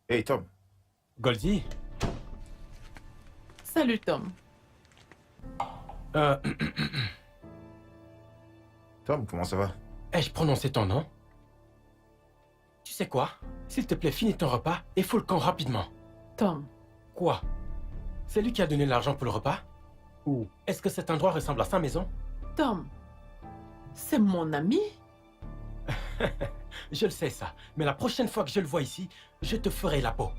Hey Tom. Goldie, Salut Tom. euh, Tom, comment ça va? ai-je prononcé ton nom? Tu sais quoi? S'il te plaît, finis ton repas et fous le camp rapidement. Tom, Quoi? C'est lui qui a donné l'argent pour le repas? Ou est-ce que cet endroit ressemble à sa maison? Tom, c'est mon ami? Je le sais ça, mais la prochaine fois que je le vois ici, je te ferai la peau.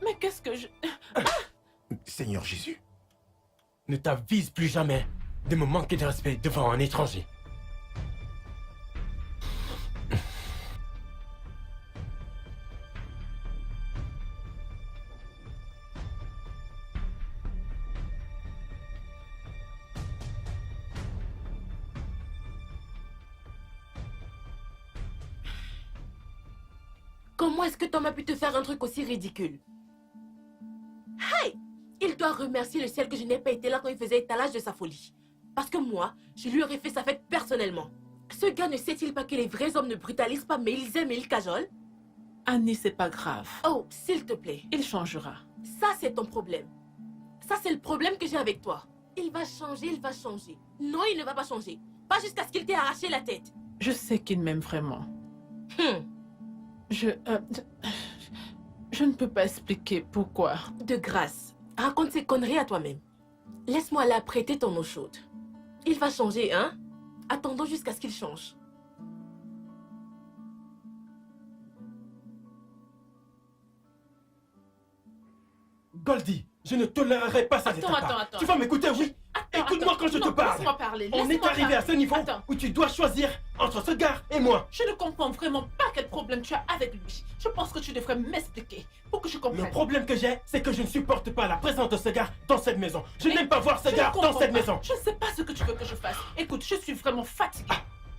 Mais qu'est-ce que je... Seigneur Jésus. Ne t'avise plus jamais de me manquer de respect devant un étranger. Comment est-ce que Tom a pu te faire un truc aussi ridicule? Hey! Il doit remercier le ciel que je n'ai pas été là quand il faisait étalage de sa folie. Parce que moi, je lui aurais fait sa fête personnellement. Ce gars ne sait-il pas que les vrais hommes ne brutalisent pas, mais ils aiment et ils cajolent? Annie, c'est pas grave. Oh, s'il te plaît. Il changera. Ça, c'est ton problème. Ça, c'est le problème que j'ai avec toi. Il va changer, il va changer. Non, il ne va pas changer. Pas jusqu'à ce qu'il t'ait arraché la tête. Je sais qu'il m'aime vraiment. Hum, Je ne peux pas expliquer pourquoi. De grâce, raconte ces conneries à toi-même. Laisse-moi la prêter ton eau chaude. Il va changer, hein? Attendons jusqu'à ce qu'il change. Goldie, je ne tolérerai pas ça de ta part. Attends. Tu vas m'écouter, oui? Écoute-moi quand je te Non, parle. laisse-moi parler. On est laisse-moi arrivé à ce parler. niveau Attends. où tu dois choisir entre ce gars et moi. Je ne comprends vraiment pas quel problème tu as avec lui. Je pense que tu devrais m'expliquer pour que je comprenne. Le problème que j'ai, c'est que je ne supporte pas la présence de ce gars dans cette maison. Je Mais n'aime pas voir ce je gars ne comprends dans cette pas. maison. Je ne sais pas ce que tu veux que je fasse. Écoute, je suis vraiment fatiguée.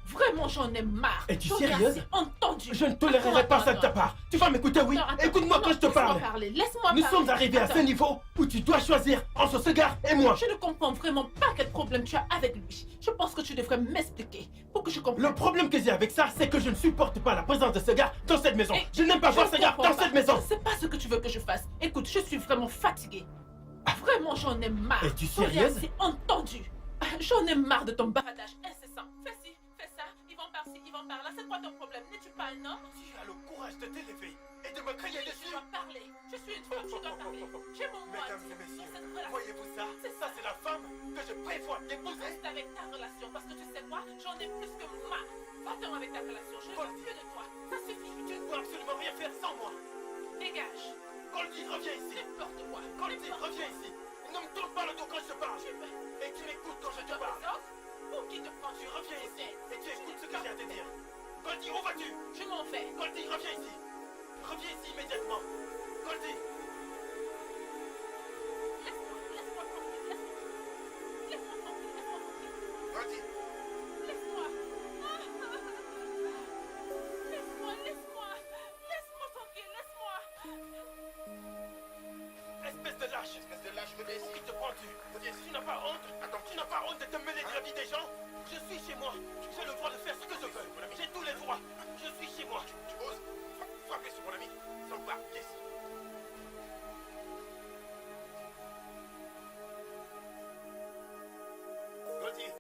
Vraiment, j'en ai marre. Es-tu J'en ai sérieuse? assez entendu. Je ne tolérerai pas ça de ta Attends. part. Tu vas m'écouter, oui? Attends, Écoute-moi non, quand je te laisse-moi parle. parler. Laisse-moi Nous parler. sommes arrivés à ce Attends. niveau où tu dois choisir entre ce gars et moi. Je ne comprends vraiment pas quel problème tu as avec lui. Je pense que tu devrais m'expliquer pour que je comprenne. Le problème que j'ai avec ça, c'est que je ne supporte pas la présence de ce gars dans cette maison. Et Je n'aime pas je voir ne ce gars comprends dans pas. cette maison. Je ne sais pas ce que tu veux que je fasse. Écoute, je suis vraiment fatiguée. Vraiment, j'en ai marre. Es-tu J'en ai sérieuse? assez entendu. J'en ai marre de ton baradage incessant. Fais ci, fais ça, ils vont par-ci, ils vont par-là. C'est quoi ton problème? N'es-tu pas un homme? Tu as le courage de t'élever et de me crier Je dessus. dois parler. Je suis une femme, je dois parler. J'ai mon mot à Mesdames dire et messieurs, sur cette relation. voyez-vous ça? C'est la femme que je prévois d'épouser. Reste avec ta relation parce que tu sais quoi? J'en ai plus que marre. Va-t'en avec ta relation. Je ne veux plus de toi. Ça suffit. Tu ne dois absolument rien faire sans moi. Dégage. Goldie, reviens ici. N'importe quoi. Goldie, reviens ici. Ne me tourne pas le dos quand je te parle. Et tu m'écoutes quand je te parle. Pour qui te prends? Tu reviens ici et tu écoutes ce que j'ai à te dire. Goldie, où vas-tu? Je m'en vais. Goldie, reviens ici. Reviens ici immédiatement. Goldie. Laisse-moi tranquille. Laisse-moi tranquille. Goldie. Laisse-moi. Laisse-moi tranquille. Laisse-moi. Espèce de lâche, reviens ici. Qui te prends-tu? Tu n'as pas honte? Attends, tu n'as pas honte de te mêler de la vie des gens? Je suis chez moi. J'ai le droit de faire ce que je veux. J'ai tous les droits. Je suis chez moi. Tu oses frapper sur mon ami? Sans pas, yes. Goldie.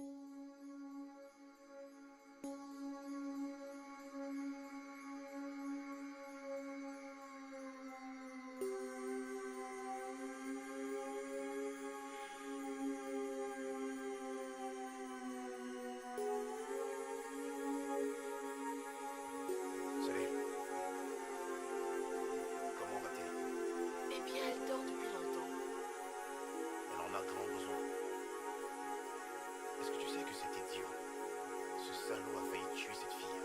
Salut. Comment va-t-elle? Eh bien, elle dort depuis longtemps. Elle en a grand besoin. Est-ce que tu sais que c'est idiot? Ce salaud a failli tuer cette fille.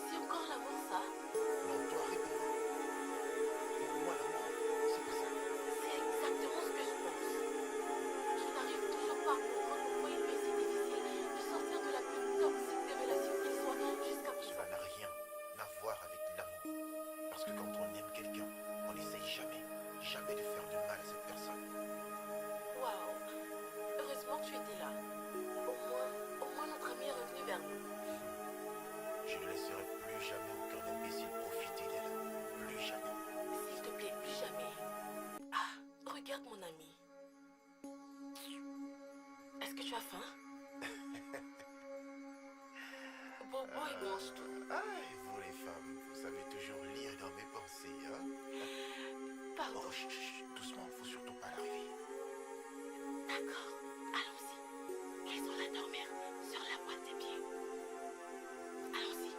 C'est encore l'amour, ça? Non, toi, réponds-moi. Pour moi, l'amour, c'est pas ça. C'est exactement ce que je pense. Je n'arrive toujours pas à comprendre pourquoi il lui est si difficile de sortir de la plus toxique des relations qu'il soit jusqu'à présent. Cela n'a rien à voir avec l'amour. Parce que quand on aime quelqu'un, on n'essaye jamais de faire du mal à cette personne. Waouh! Heureusement que tu étais là. Au moins notre ami est revenu vers nous. Je ne laisserai plus jamais aucun imbécile Tu as faim? Bon, mange tout. Ah, et vous les femmes, vous savez toujours lire dans mes pensées, hein? Pardon. Oh, chut, chut, doucement, faut surtout pas la réveiller. D'accord, allons-y. Laissons-la dormir sur la pointe des pieds. Allons-y.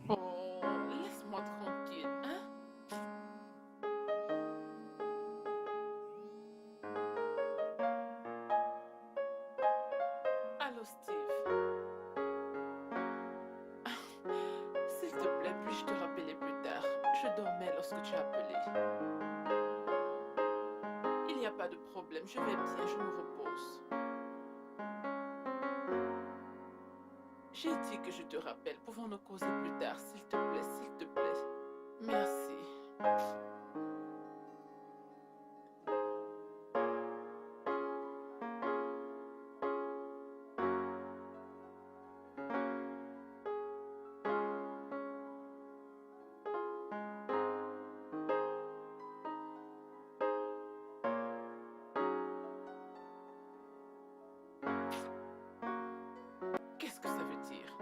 Oh, laisse-moi tranquille, hein? Allô, Steve. S'il te plaît, puis-je te rappeler plus tard? Je dormais lorsque tu as appelé. Il n'y a pas de problème, je vais bien, je me repose. J'ai dit que je te rappelle. Pouvons-nous causer plus tard, s'il te plaît, s'il te plaît. Merci. Qu'est-ce que ça veut dire?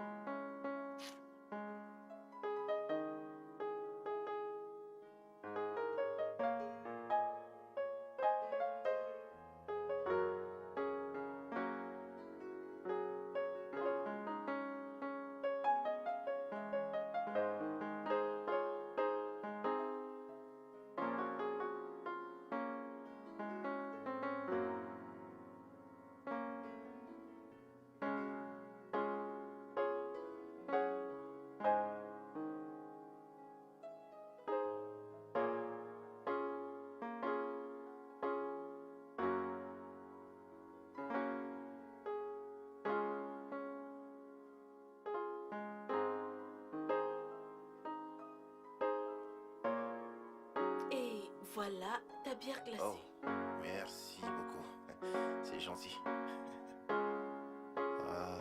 Et voilà ta bière glacée. Oh, merci beaucoup. C'est gentil. Ah.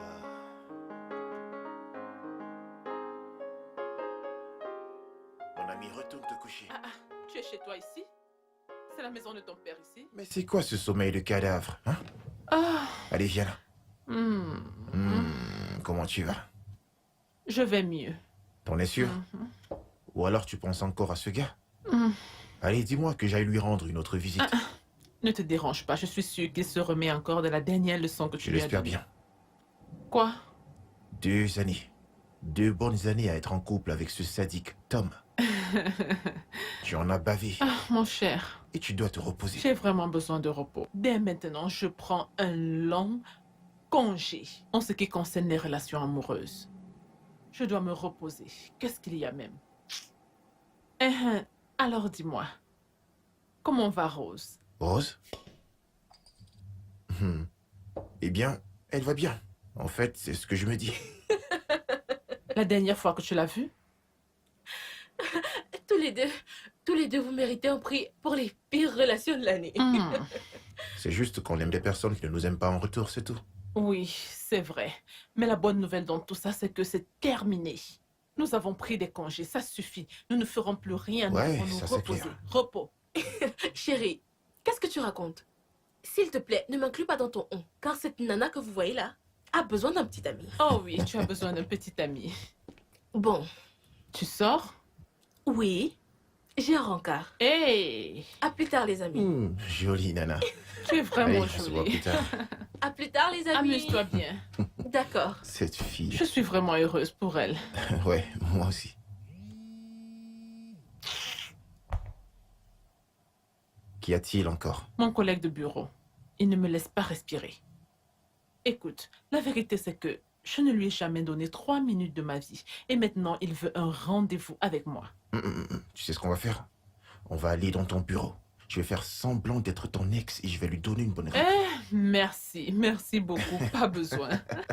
Mon ami, retourne te coucher. Ah, tu es chez toi ici? C'est la maison de ton père ici? Mais c'est quoi ce sommeil de cadavre, hein? Ah, Allez, viens là. Comment tu vas? je vais mieux. T'en es sûr? Mhm. Ou alors tu penses encore à ce gars? Mm. Allez, dis-moi que j'aille lui rendre une autre visite. Ne te dérange pas, je suis sûre qu'il se remet encore de la dernière leçon que tu Je lui as l'espère donnée. bien. Quoi? 2 années. 2 bonnes années à être en couple avec ce sadique Tom. Tu en as bavé Ah, mon cher, et tu dois te reposer. j'ai vraiment besoin de repos. Dès maintenant, je prends un long congé en ce qui concerne les relations amoureuses. Je dois me reposer. Qu'est-ce qu'il y a même? Alors dis-moi, comment va Rose? Rose? Eh bien, elle va bien. En fait, c'est ce que je me dis. La dernière fois que tu l'as vue? Tous les deux, vous méritez un prix pour les pires relations de l'année. C'est juste qu'on aime des personnes qui ne nous aiment pas en retour, c'est tout. Oui, c'est vrai. Mais la bonne nouvelle dans tout ça, c'est que c'est terminé. Nous avons pris des congés, ça suffit. Nous ne ferons plus rien, nous Ouais, devons nous ça, c'est reposer. clair. Repos. Chérie, qu'est-ce que tu racontes? S'il te plaît, ne m'inclus pas dans ton on, car cette nana que vous voyez là a besoin d'un petit ami. Oh oui, tu as besoin d'un petit ami. Bon, Tu sors? oui, j'ai un rencard. Hey, À plus tard, les amis. Jolie nana. tu es vraiment Allez, on se voit plus jolie. tard. À plus tard, les amis. Amuse-toi bien. D'accord. Cette fille. Je suis vraiment heureuse pour elle. Ouais, moi aussi. Qu'y a-t-il encore? Mon collègue de bureau, il ne me laisse pas respirer. Écoute, la vérité c'est que je ne lui ai jamais donné 3 minutes de ma vie. Et maintenant, il veut un rendez-vous avec moi. Tu sais ce qu'on va faire? On va aller dans ton bureau. Je vais faire semblant d'être ton ex et je vais lui donner une bonne réponse. Merci, merci beaucoup, pas besoin.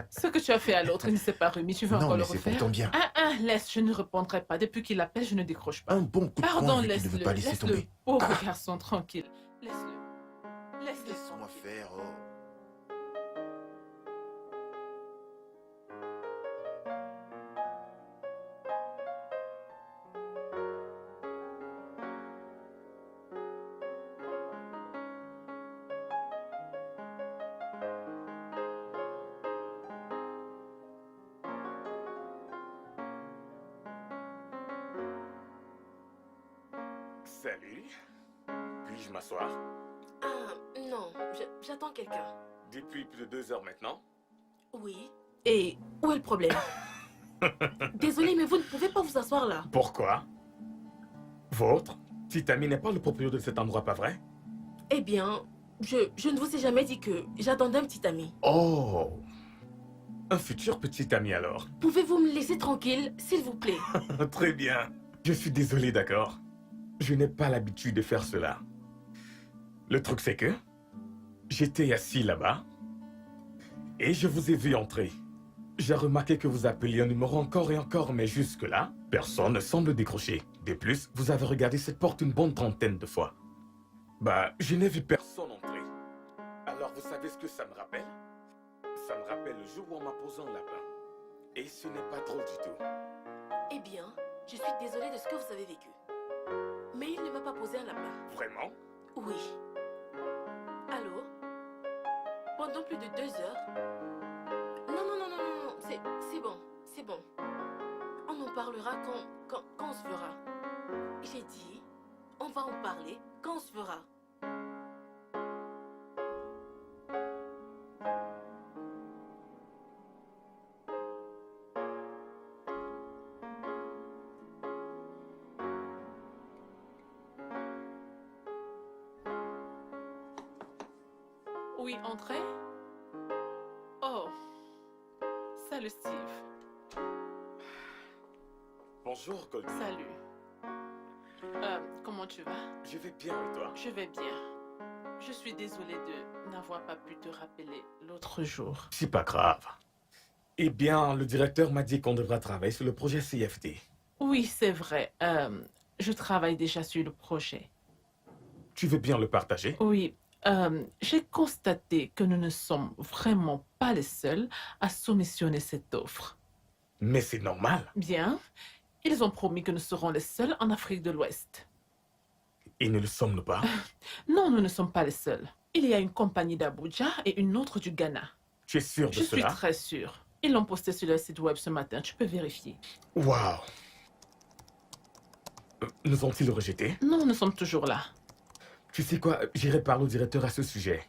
Ce que tu as fait à l'autre, il ne s'est pas remis, tu veux Non, encore mais le c'est refaire? pour ton bien. Laisse, je ne répondrai pas. Depuis qu'il appelle, je ne décroche pas. Un bon coup de Pardon, poing vu qu'il ne veut laisse-le, pas laisser laisse-le, tomber. pauvre garçon, tranquille. Laisse-le, laisse-le. Laisse-moi faire, oh. Salut. Puis-je m'asseoir? Ah, non, j'attends quelqu'un. Depuis plus de 2 heures maintenant? Oui. Et où est le problème? Désolé, mais vous ne pouvez pas vous asseoir là. Pourquoi? Votre petit ami n'est pas le propriétaire de cet endroit, pas vrai? Eh bien, je ne vous ai jamais dit que j'attendais un petit ami. Oh! Un futur petit ami alors. Pouvez-vous me laisser tranquille, s'il vous plaît? Très bien. Je suis désolé, d'accord? Je n'ai pas l'habitude de faire cela. Le truc c'est que j'étais assis là-bas et je vous ai vu entrer. J'ai remarqué que vous appeliez un numéro encore et encore, mais jusque-là, personne ne semble décrocher. De plus, vous avez regardé cette porte une bonne trentaine de fois. Bah, je n'ai vu personne entrer. Alors vous savez ce que ça me rappelle? Ça me rappelle le jour où on m'a posé un lapin. Et ce n'est pas drôle du tout. Eh bien, je suis désolée de ce que vous avez vécu. Mais il ne m'a pas posé un lapin. Vraiment? Oui. Allô? Pendant plus de 2 heures? Non, c'est bon, c'est bon. On en parlera quand on se verra. J'ai dit, on va en parler quand on se verra. Oui, entrez. Oh, salut Steve. Bonjour, Goldie. Salut. Comment tu vas? Je vais bien et toi? Je vais bien. Je suis désolée de n'avoir pas pu te rappeler l'autre jour. C'est pas grave. Eh bien, le directeur m'a dit qu'on devra travailler sur le projet CFD. Oui, c'est vrai. Je travaille déjà sur le projet. Tu veux bien le partager? Oui. J'ai constaté que nous ne sommes vraiment pas les seuls à soumissionner cette offre. Mais c'est normal. Bien. Ils ont promis que nous serons les seuls en Afrique de l'Ouest. Et ne le sommes-nous pas? Non, nous ne sommes pas les seuls. Il y a une compagnie d'Abuja et une autre du Ghana. Tu es sûr de Je suis cela? très sûre. Ils l'ont posté sur leur site web ce matin. Tu peux vérifier. Waouh! Nous ont-ils rejetés? Non, nous sommes toujours là. Tu sais quoi? J'irai parler au directeur à ce sujet.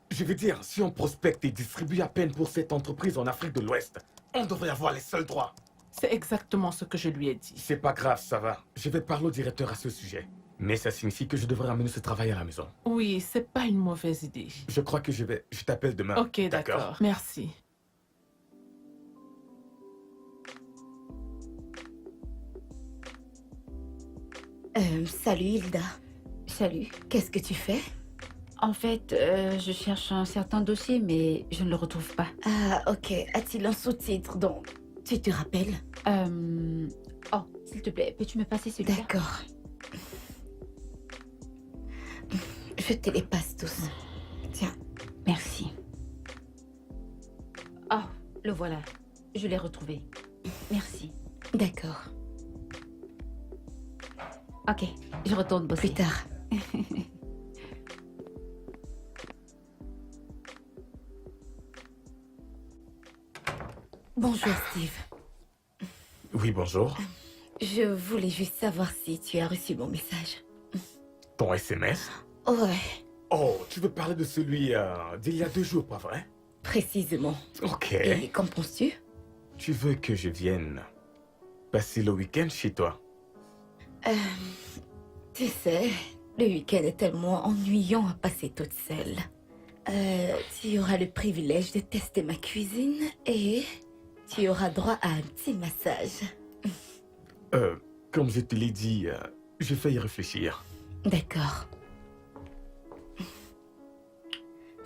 Je veux dire, si on prospecte et distribue à peine pour cette entreprise en Afrique de l'Ouest, on devrait avoir les seuls droits. C'est exactement ce que je lui ai dit. C'est pas grave, ça va. Je vais parler au directeur à ce sujet. Mais ça signifie que je devrais amener ce travail à la maison. Oui, c'est pas une mauvaise idée. Je crois que je t'appelle demain. Ok, d'accord. Merci. Salut Hilda. Salut. Qu'est-ce que tu fais? En fait, je cherche un certain dossier, mais je ne le retrouve pas. Ah, ok. A-t-il un sous-titre donc tu te rappelles? Oh, s'il te plaît, peux-tu me passer celui-là? D'accord. Je te les passe tous. Tiens. Merci. Oh, le voilà. Je l'ai retrouvé. Merci. D'accord. Ok, je retourne bosser. Plus tard. Bonjour Steve. Oui, bonjour. Je voulais juste savoir si tu as reçu mon message. Ton SMS? Ouais, Oh, tu veux parler de celui d'il y a 2 jours, pas vrai? précisément. Ok. Et qu'en penses-tu? Tu veux que je vienne passer le week-end chez toi? Tu sais, le week-end est tellement ennuyant à passer toute seule. Tu auras le privilège de tester ma cuisine et tu auras droit à un petit massage. Comme je te l'ai dit, je vais y réfléchir. D'accord.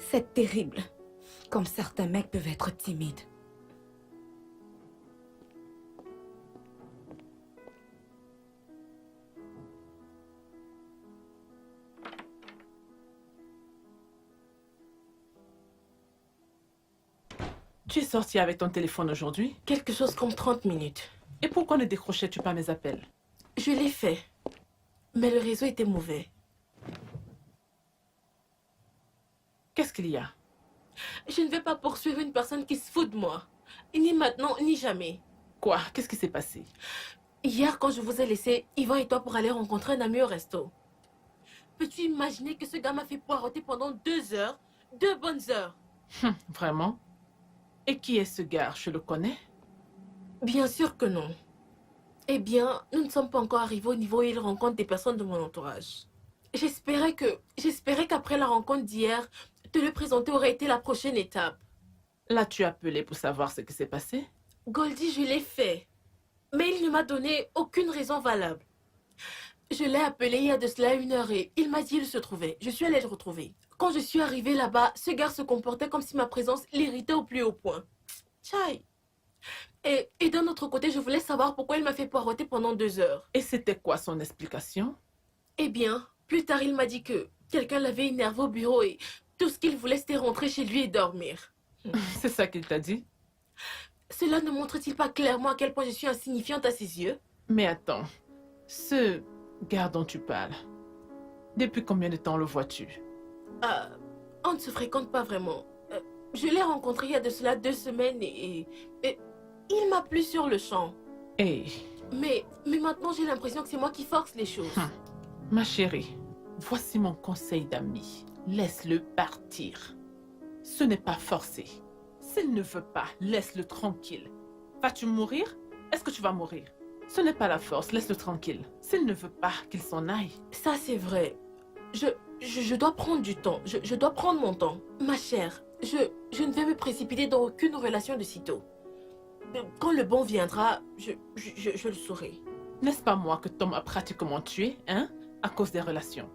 C'est terrible. Comme certains mecs peuvent être timides. Tu es sorti avec ton téléphone aujourd'hui? Quelque chose comme 30 minutes. Et pourquoi ne décrochais-tu pas mes appels? Je l'ai fait. Mais le réseau était mauvais. Qu'est-ce qu'il y a? Je ne vais pas poursuivre une personne qui se fout de moi. Ni maintenant, ni jamais. Quoi? Qu'est-ce qui s'est passé? Hier, quand je vous ai laissé, Yvan et toi pour aller rencontrer un ami au resto. Peux-tu imaginer que ce gars m'a fait poireauter pendant 2 heures? 2 bonnes heures. Vraiment? Et qui est ce gars? Je le connais? Bien sûr que non. Eh bien, nous ne sommes pas encore arrivés au niveau où il rencontre des personnes de mon entourage. J'espérais qu'après la rencontre d'hier, te le présenter aurait été la prochaine étape. L'as-tu appelé pour savoir ce qui s'est passé? Goldie, je l'ai fait. Mais il ne m'a donné aucune raison valable. Je l'ai appelé il y a de cela 1 heure et il m'a dit où il se trouvait. Je suis allée le retrouver. Quand je suis arrivée là-bas, ce gars se comportait comme si ma présence l'irritait au plus haut point. Tchaï. Et d'un autre côté, je voulais savoir pourquoi il m'a fait poireauter pendant 2 heures. Et c'était quoi son explication? Eh bien, plus tard, il m'a dit que quelqu'un l'avait énervé au bureau et tout ce qu'il voulait, c'était rentrer chez lui et dormir. C'est ça qu'il t'a dit? Cela ne montre-t-il pas clairement à quel point je suis insignifiante à ses yeux? Mais attends, ce gars dont tu parles, depuis combien de temps le vois-tu? On ne se fréquente pas vraiment. Je l'ai rencontré il y a de cela 2 semaines et il m'a plu sur le champ. Hey, Mais maintenant, j'ai l'impression que c'est moi qui force les choses. ma chérie, voici mon conseil d'ami. Laisse-le partir. Ce n'est pas forcé. S'il ne veut pas, laisse-le tranquille. Vas-tu mourir? Est-ce que tu vas mourir? Ce n'est pas la force, laisse-le tranquille. S'il ne veut pas qu'il s'en aille. Ça, c'est vrai. Je dois prendre du temps. Je dois prendre mon temps. Ma chère, je ne vais me précipiter dans aucune relation de sitôt. Quand le bon viendra, je le saurai. N'est-ce pas moi que Tom a pratiquement tué, hein? À cause des relations.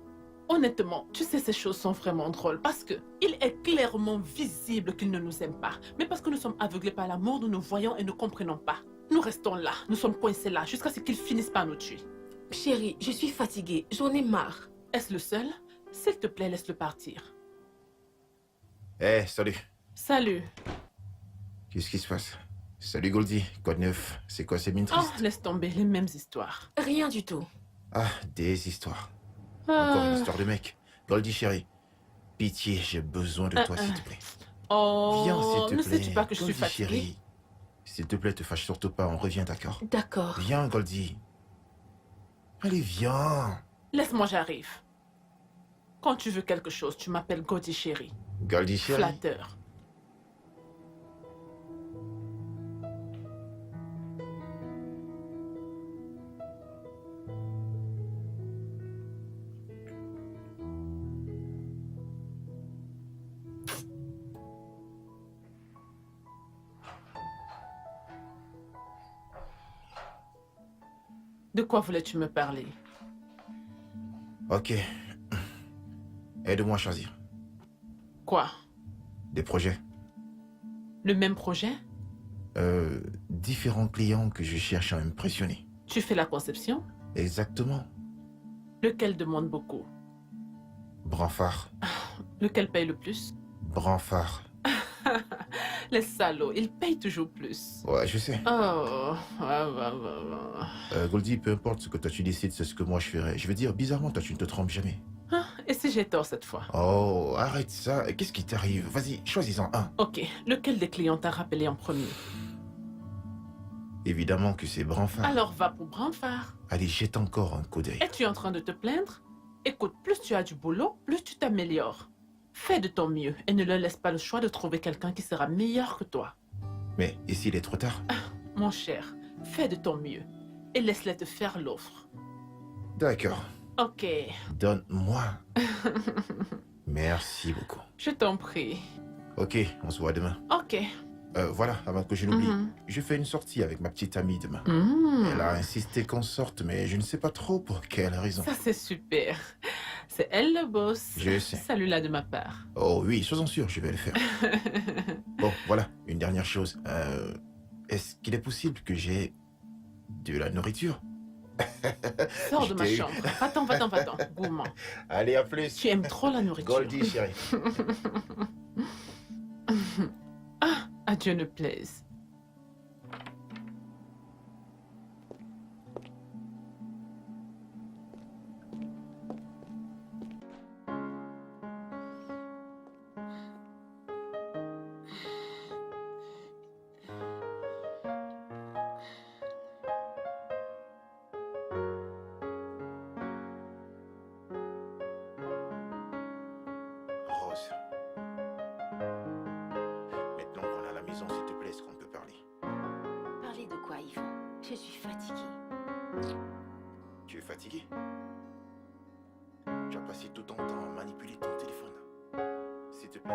Honnêtement, tu sais, ces choses sont vraiment drôles parce que il est clairement visible qu'il ne nous aime pas. Mais parce que nous sommes aveuglés par l'amour, nous nous voyons et ne comprenons pas. Nous restons là, nous sommes coincés là, jusqu'à ce qu'il finisse par nous tuer. Chérie, je suis fatiguée. J'en ai marre. Est-ce le seul? S'il te plaît, laisse-le partir. Eh, salut. Salut. Qu'est-ce qui se passe? Salut Goldie, quoi de neuf? C'est quoi ces mines Oh, tristes? laisse tomber, les mêmes histoires. Rien du tout. Ah, des histoires. Encore une histoire de mec. Goldie chérie, pitié, j'ai besoin de toi s'il te plaît. Oh, Viens s'il te ne plaît. sais-tu pas que je suis Goldie, fatiguée? chérie. S'il te plaît, te fâche surtout pas, on revient, d'accord? D'accord. Viens Goldie. Allez, viens. Laisse-moi, j'arrive. Quand tu veux quelque chose, tu m'appelles Goldie chérie. Goldie chérie. Flatteur. De quoi voulais-tu me parler? Ok. Aide-moi à choisir. Quoi? Des projets. Le même projet? Différents clients que je cherche à impressionner. Tu fais la conception? Exactement. Lequel demande beaucoup? Branfard. Lequel paye le plus? Branfard. Les salauds, ils payent toujours plus. Ouais, je sais. Oh, Goldie, peu importe ce que toi tu décides, c'est ce que moi je ferai. Je veux dire, bizarrement, toi tu ne te trompes jamais. Ah, et si j'ai tort cette fois? Oh, arrête ça. Qu'est-ce qui t'arrive? Vas-y, choisis-en un. Ok, lequel des clients t'a rappelé en premier? Évidemment que c'est Branfard. Alors va pour Branfard. Allez, jette encore un coup d'œil. Es-tu en train de te plaindre? Écoute, plus tu as du boulot, plus tu t'améliores. Fais de ton mieux et ne leur laisse pas le choix de trouver quelqu'un qui sera meilleur que toi. Mais, et s'il est trop tard? Mon cher, fais de ton mieux et laisse-les te faire l'offre. D'accord. Ok, Donne-moi. Merci beaucoup. je t'en prie. Ok, on se voit demain. Ok. Voilà, avant que je l'oublie, Mhm. je fais une sortie avec ma petite amie demain. Mhm. Elle a insisté qu'on sorte, mais je ne sais pas trop pour quelle raison. Ça, c'est super. C'est elle le boss. Je sais. Salue-la de ma part. Oh oui, sois-en sûr, je vais le faire. Bon, voilà, une dernière chose. Est-ce qu'il est possible que j'ai de la nourriture? Sors de Je ma t'ai eu. chambre. Va-t'en, va-t'en, va-t'en. Gourmand. Allez, à plus. Tu aimes trop la nourriture. Goldie, chérie. Ah, à Dieu ne plaise. Rose. Maintenant qu'on est à la maison, s'il te plaît, est-ce qu'on peut parler? Parlez de quoi, Yvon? Je suis fatiguée. Tu es fatigué? Tu as passé tout ton temps à manipuler ton téléphone. S'il te plaît,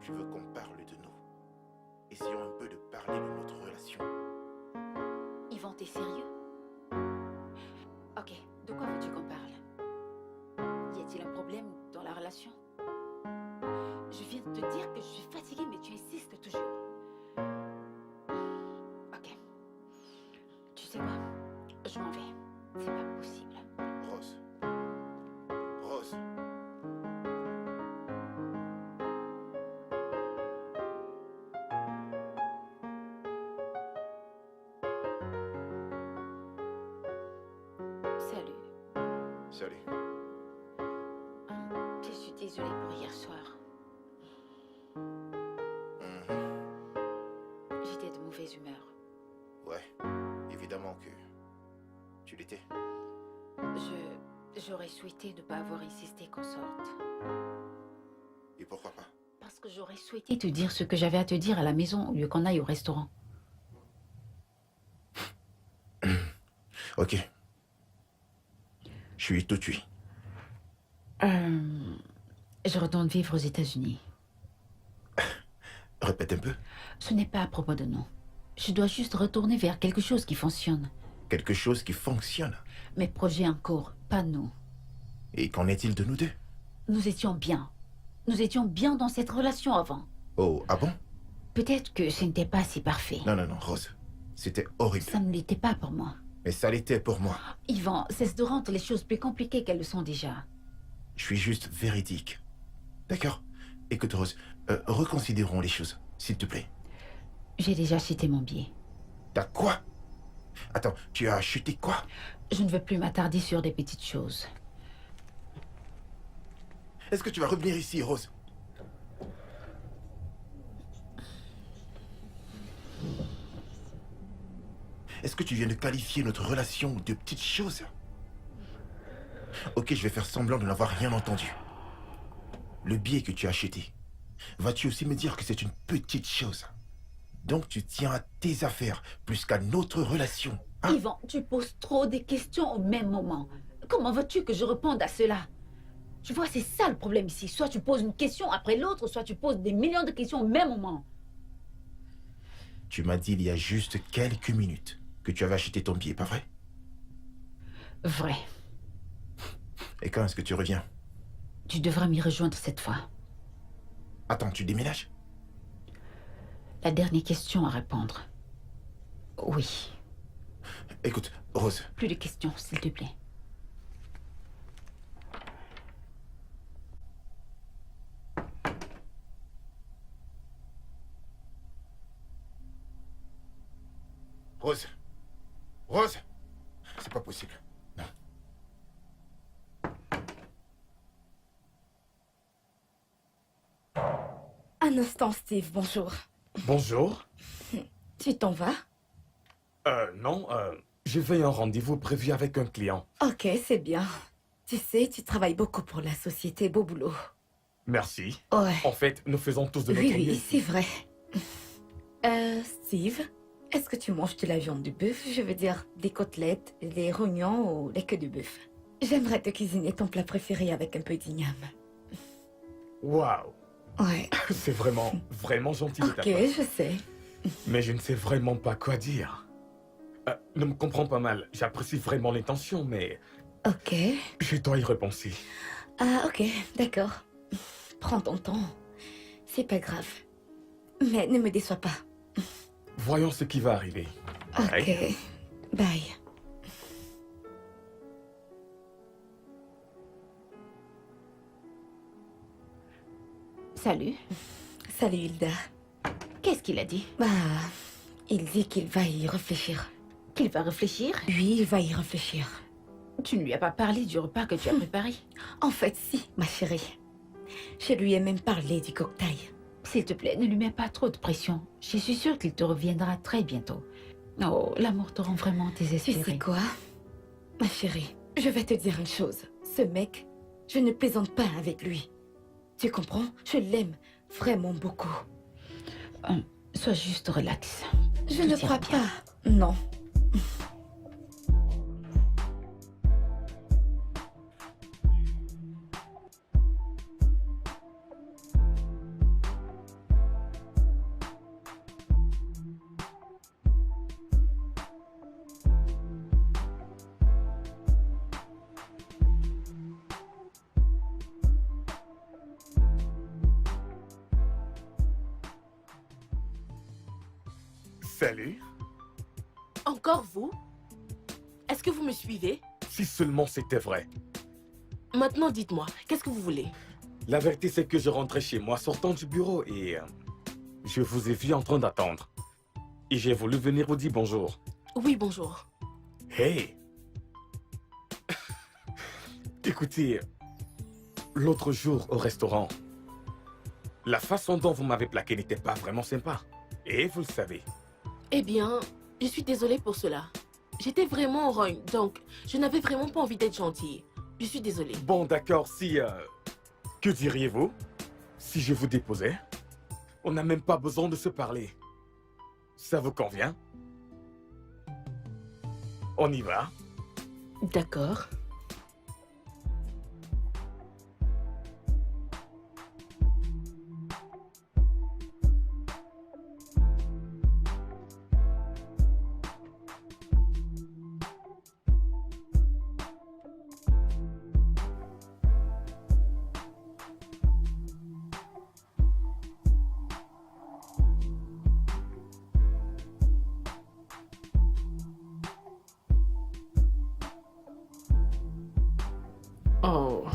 je veux qu'on parle de nous. Essayons un peu de parler de notre relation. Yvon, t'es sérieux? Ok, de quoi veux-tu qu'on parle? Y a-t-il un problème dans la relation? Je viens de te dire que je suis fatiguée, mais tu insistes toujours. Ok. Tu sais quoi? Je m'en vais. C'est pas possible. Rose. Rose. Salut. Salut. Je suis désolée pour hier soir. Mhm. J'étais de mauvaise humeur. Ouais, évidemment que tu l'étais. J'aurais souhaité ne pas avoir insisté qu'on sorte. Et pourquoi pas? Parce que j'aurais souhaité te dire ce que j'avais à te dire à la maison au lieu qu'on aille au restaurant. Ok. Je suis tout oui. Je retourne vivre aux États-Unis. Répète un peu. Ce n'est pas à propos de nous. Je dois juste retourner vers quelque chose qui fonctionne. Quelque chose qui fonctionne. Mes projets en cours, pas nous. Et qu'en est-il de nous deux? Nous étions bien. Nous étions bien dans cette relation avant. Oh, ah bon? Peut-être que ce n'était pas si parfait. Non, non, non, Rose. C'était horrible. Ça ne l'était pas pour moi. Mais ça l'était pour moi. Yvan, cesse de rendre les choses plus compliquées qu'elles le sont déjà. Je suis juste véridique. D'accord? Écoute, Rose, reconsidérons les choses, s'il te plaît. J'ai déjà acheté mon billet. T'as quoi? Attends, tu as acheté quoi? Je ne veux plus m'attarder sur des petites choses. Est-ce que tu vas revenir ici, Rose? Est-ce que tu viens de qualifier notre relation de petite chose? Ok, je vais faire semblant de n'avoir rien entendu. Le billet que tu as acheté, vas-tu aussi me dire que c'est une petite chose? Donc tu tiens à tes affaires plus qu'à notre relation, hein? Yvan, tu poses trop de questions au même moment. Comment veux-tu que je réponde à cela? Tu vois, c'est ça le problème ici. Soit tu poses une question après l'autre, soit tu poses des millions de questions au même moment. Tu m'as dit il y a juste quelques minutes que tu avais acheté ton billet, pas vrai? Vrai. Et quand est-ce que tu reviens? Tu devras m'y rejoindre cette fois. Attends, tu déménages? La dernière question à répondre. Oui. Écoute, Rose, Plus de questions, s'il te plaît. Rose, Rose, c'est pas possible. Non. Un instant, Steve, bonjour. Bonjour. Tu t'en vas? Non, j'avais un rendez-vous prévu avec un client. Ok, c'est bien. Tu sais, tu travailles beaucoup pour la société, beau boulot. Merci. Ouais. En fait, nous faisons tous de notre Oui, mieux. oui, c'est vrai. Steve, est-ce que tu manges de la viande de bœuf? Je veux dire, des côtelettes, des rognons ou des queues de bœuf. J'aimerais te cuisiner ton plat préféré avec un peu d'igname. Waouh, Ouais. c'est vraiment, vraiment gentil de ta Ok, part. je sais. Mais je ne sais vraiment pas quoi dire. Ne me comprends pas mal, j'apprécie vraiment l'intention, mais Ok. je dois y repenser. Ah, ok, d'accord. Prends ton temps. C'est pas grave. Mais ne me déçois pas. Voyons ce qui va arriver. Ok. Ouais. Bye. Salut. Salut Hilda. Qu'est-ce qu'il a dit? Bah, il dit qu'il va y réfléchir. Qu'il va réfléchir? Oui, il va y réfléchir. Tu ne lui as pas parlé du repas que tu as préparé? En fait, si, ma chérie. Je lui ai même parlé du cocktail. S'il te plaît, ne lui mets pas trop de pression. Je suis sûre qu'il te reviendra très bientôt. Oh, l'amour te rend vraiment Tu désespérée. sais quoi, ma chérie, je vais te dire une chose. Ce mec, je ne plaisante pas avec lui. Tu comprends? Je l'aime vraiment beaucoup. Sois juste relax. Je Tout ne ira crois bien. pas. Non. Salut. Encore vous? Est-ce que vous me suivez? Si seulement c'était vrai. Maintenant, dites-moi, qu'est-ce que vous voulez? La vérité, c'est que je rentrais chez moi sortant du bureau et je vous ai vu en train d'attendre. Et j'ai voulu venir vous dire bonjour. Oui, bonjour. Hey! Écoutez, l'autre jour au restaurant, la façon dont vous m'avez plaqué n'était pas vraiment sympa. Et vous le savez. Eh bien, je suis désolée pour cela. J'étais vraiment en rogne, donc je n'avais vraiment pas envie d'être gentille. Je suis désolée. Bon, d'accord, si... que diriez-vous si je vous déposais? On n'a même pas besoin de se parler. Ça vous convient? On y va? D'accord. Oh.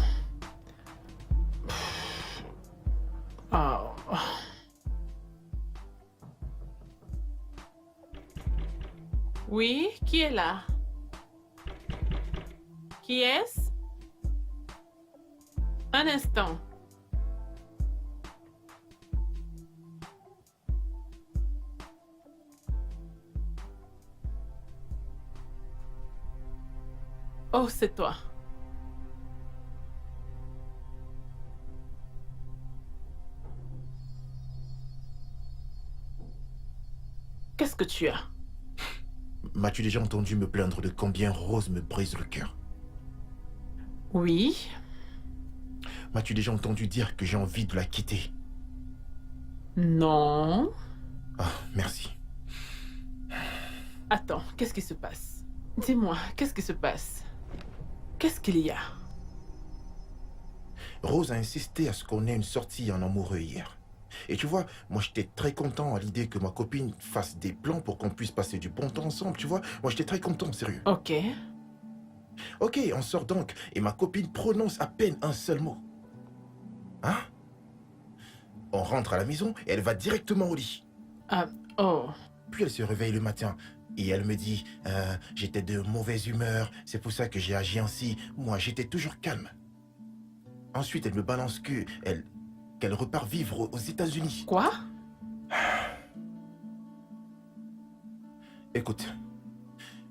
Oh. Oui, qui est là? Qui est-ce? Un instant. Oh, c'est toi. Qu'est-ce que tu as? M'as-tu déjà entendu me plaindre de combien Rose me brise le cœur? Oui. M'as-tu déjà entendu dire que j'ai envie de la quitter? Non. Ah, merci. Attends, qu'est-ce qui se passe? Dis-moi, qu'est-ce qui se passe? Qu'est-ce qu'il y a? Rose a insisté à ce qu'on ait une sortie en amoureux hier. Et tu vois, moi j'étais très content à l'idée que ma copine fasse des plans pour qu'on puisse passer du bon temps ensemble, tu vois. Moi j'étais très content, sérieux. Ok. Ok, on sort donc, et ma copine prononce à peine un seul mot. Hein? On rentre à la maison et elle va directement au lit. Ah, oh. Puis elle se réveille le matin et elle me dit j'étais de mauvaise humeur, c'est pour ça que j'ai agi ainsi. Moi, j'étais toujours calme. Ensuite, elle me balance qu'elle repart vivre aux États-Unis. Quoi? Écoute,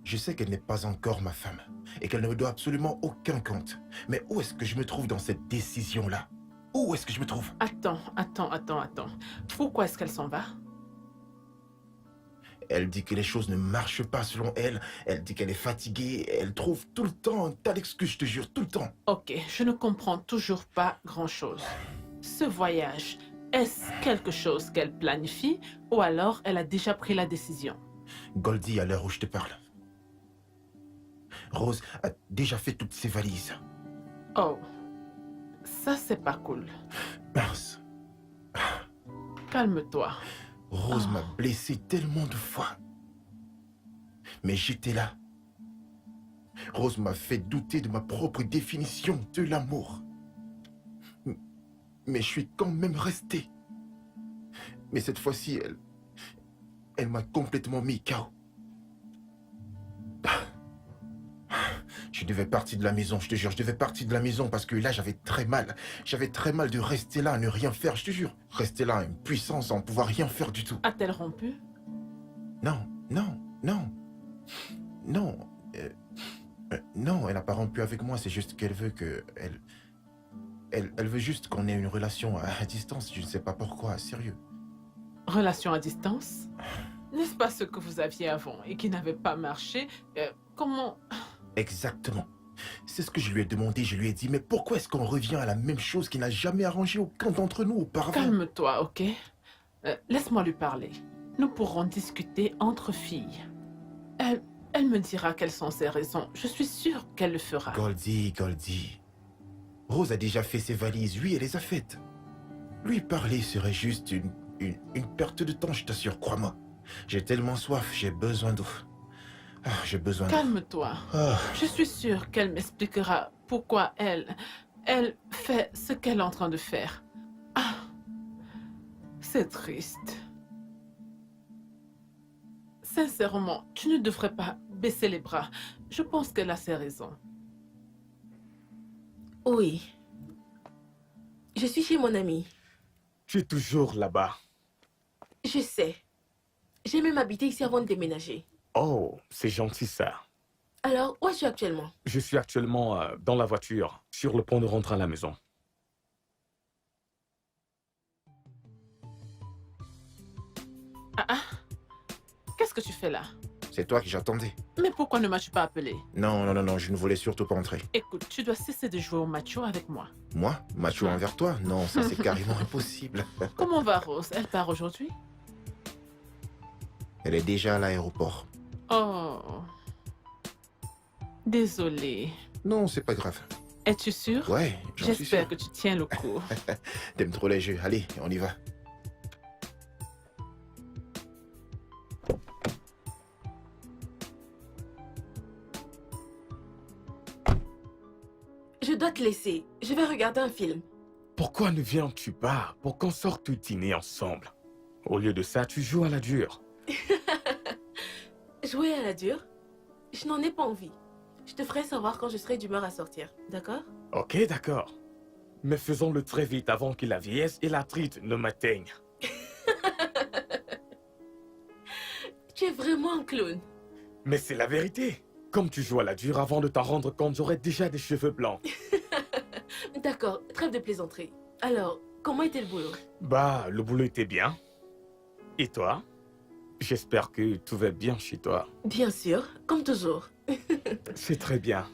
je sais qu'elle n'est pas encore ma femme et qu'elle ne me doit absolument aucun compte. Mais où est-ce que je me trouve dans cette décision-là? Où est-ce que je me trouve? Attends. Pourquoi est-ce qu'elle s'en va? Elle dit que les choses ne marchent pas selon elle. Elle dit qu'elle est fatiguée. Elle trouve tout le temps un tas d'excuses, je te jure, tout le temps. Ok, je ne comprends toujours pas grand-chose. Ce voyage, est-ce quelque chose qu'elle planifie ou alors elle a déjà pris la décision? Goldie, à l'heure où je te parle. Rose a déjà fait toutes ses valises. Oh. Ça, c'est pas cool. Mince. Calme-toi. Rose Oh. m'a blessé tellement de fois. Mais j'étais là. Rose m'a fait douter de ma propre définition de l'amour. Mais je suis quand même resté. Mais cette fois-ci, elle m'a complètement mis KO. Je devais partir de la maison, je te jure, je devais partir de la maison parce que là, j'avais très mal. J'avais très mal de rester là, à ne rien faire, je te jure. Rester là, une puissance, sans pouvoir rien faire du tout. A-t-elle rompu? Non, non, non. Non. Non, elle n'a pas rompu avec moi, c'est juste qu'elle veut que... Elle veut juste qu'on ait une relation à distance, je ne sais pas pourquoi, sérieux. Relation à distance? N'est-ce pas ce que vous aviez avant et qui n'avait pas marché? Comment... Exactement. C'est ce que je lui ai demandé, je lui ai dit, mais pourquoi est-ce qu'on revient à la même chose qui n'a jamais arrangé aucun d'entre nous auparavant? Calme-toi, ok? Laisse-moi lui parler. Nous pourrons discuter entre filles. Elle me dira quelles sont ses raisons. Je suis sûre qu'elle le fera. Goldie. Rose a déjà fait ses valises, lui, elle les a faites. Lui parler serait juste une perte de temps, je t'assure, crois-moi. J'ai tellement soif, j'ai besoin d'eau. Ah, j'ai besoin d'eau. Calme-toi. Ah. Je suis sûre qu'elle m'expliquera pourquoi elle fait ce qu'elle est en train de faire. Ah, c'est triste. Sincèrement, tu ne devrais pas baisser les bras. Je pense qu'elle a ses raisons. Oui. Je suis chez mon ami. Tu es toujours là-bas. Je sais. J'ai même habité ici avant de déménager. Oh, c'est gentil ça. Alors, où es-tu actuellement? Je suis actuellement dans la voiture, sur le point de rentrer à la maison. Ah. Qu'est-ce que tu fais là? C'est toi que j'attendais. Mais pourquoi ne m'as-tu pas appelé? Non, je ne voulais surtout pas entrer. Écoute, tu dois cesser de jouer au macho avec moi. Moi, macho envers toi? Non, ça c'est carrément impossible. Comment va Rose? Elle part aujourd'hui? Elle est déjà à l'aéroport. Oh. Désolée. Non, c'est pas grave. Es-tu sûr? Ouais, j'en suis sûr. J'espère que tu tiens le coup. T'aimes trop les jeux. Allez, on y va. Je dois te laisser. Je vais regarder un film. Pourquoi ne viens-tu pas pour qu'on sorte dîner ensemble? Au lieu de ça, tu joues à la dure. Jouer à la dure? Je n'en ai pas envie. Je te ferai savoir quand je serai d'humeur à sortir. D'accord? Ok, d'accord. Mais faisons-le très vite avant que la vieillesse et l'arthrite ne m'atteignent. Tu es vraiment un clown. Mais c'est la vérité. Comme tu joues à la dure, avant de t'en rendre compte, j'aurais déjà des cheveux blancs. D'accord, trêve de plaisanterie. Alors, comment était le boulot? Bah, le boulot était bien. Et toi? J'espère que tout va bien chez toi. Bien sûr, comme toujours. C'est très bien.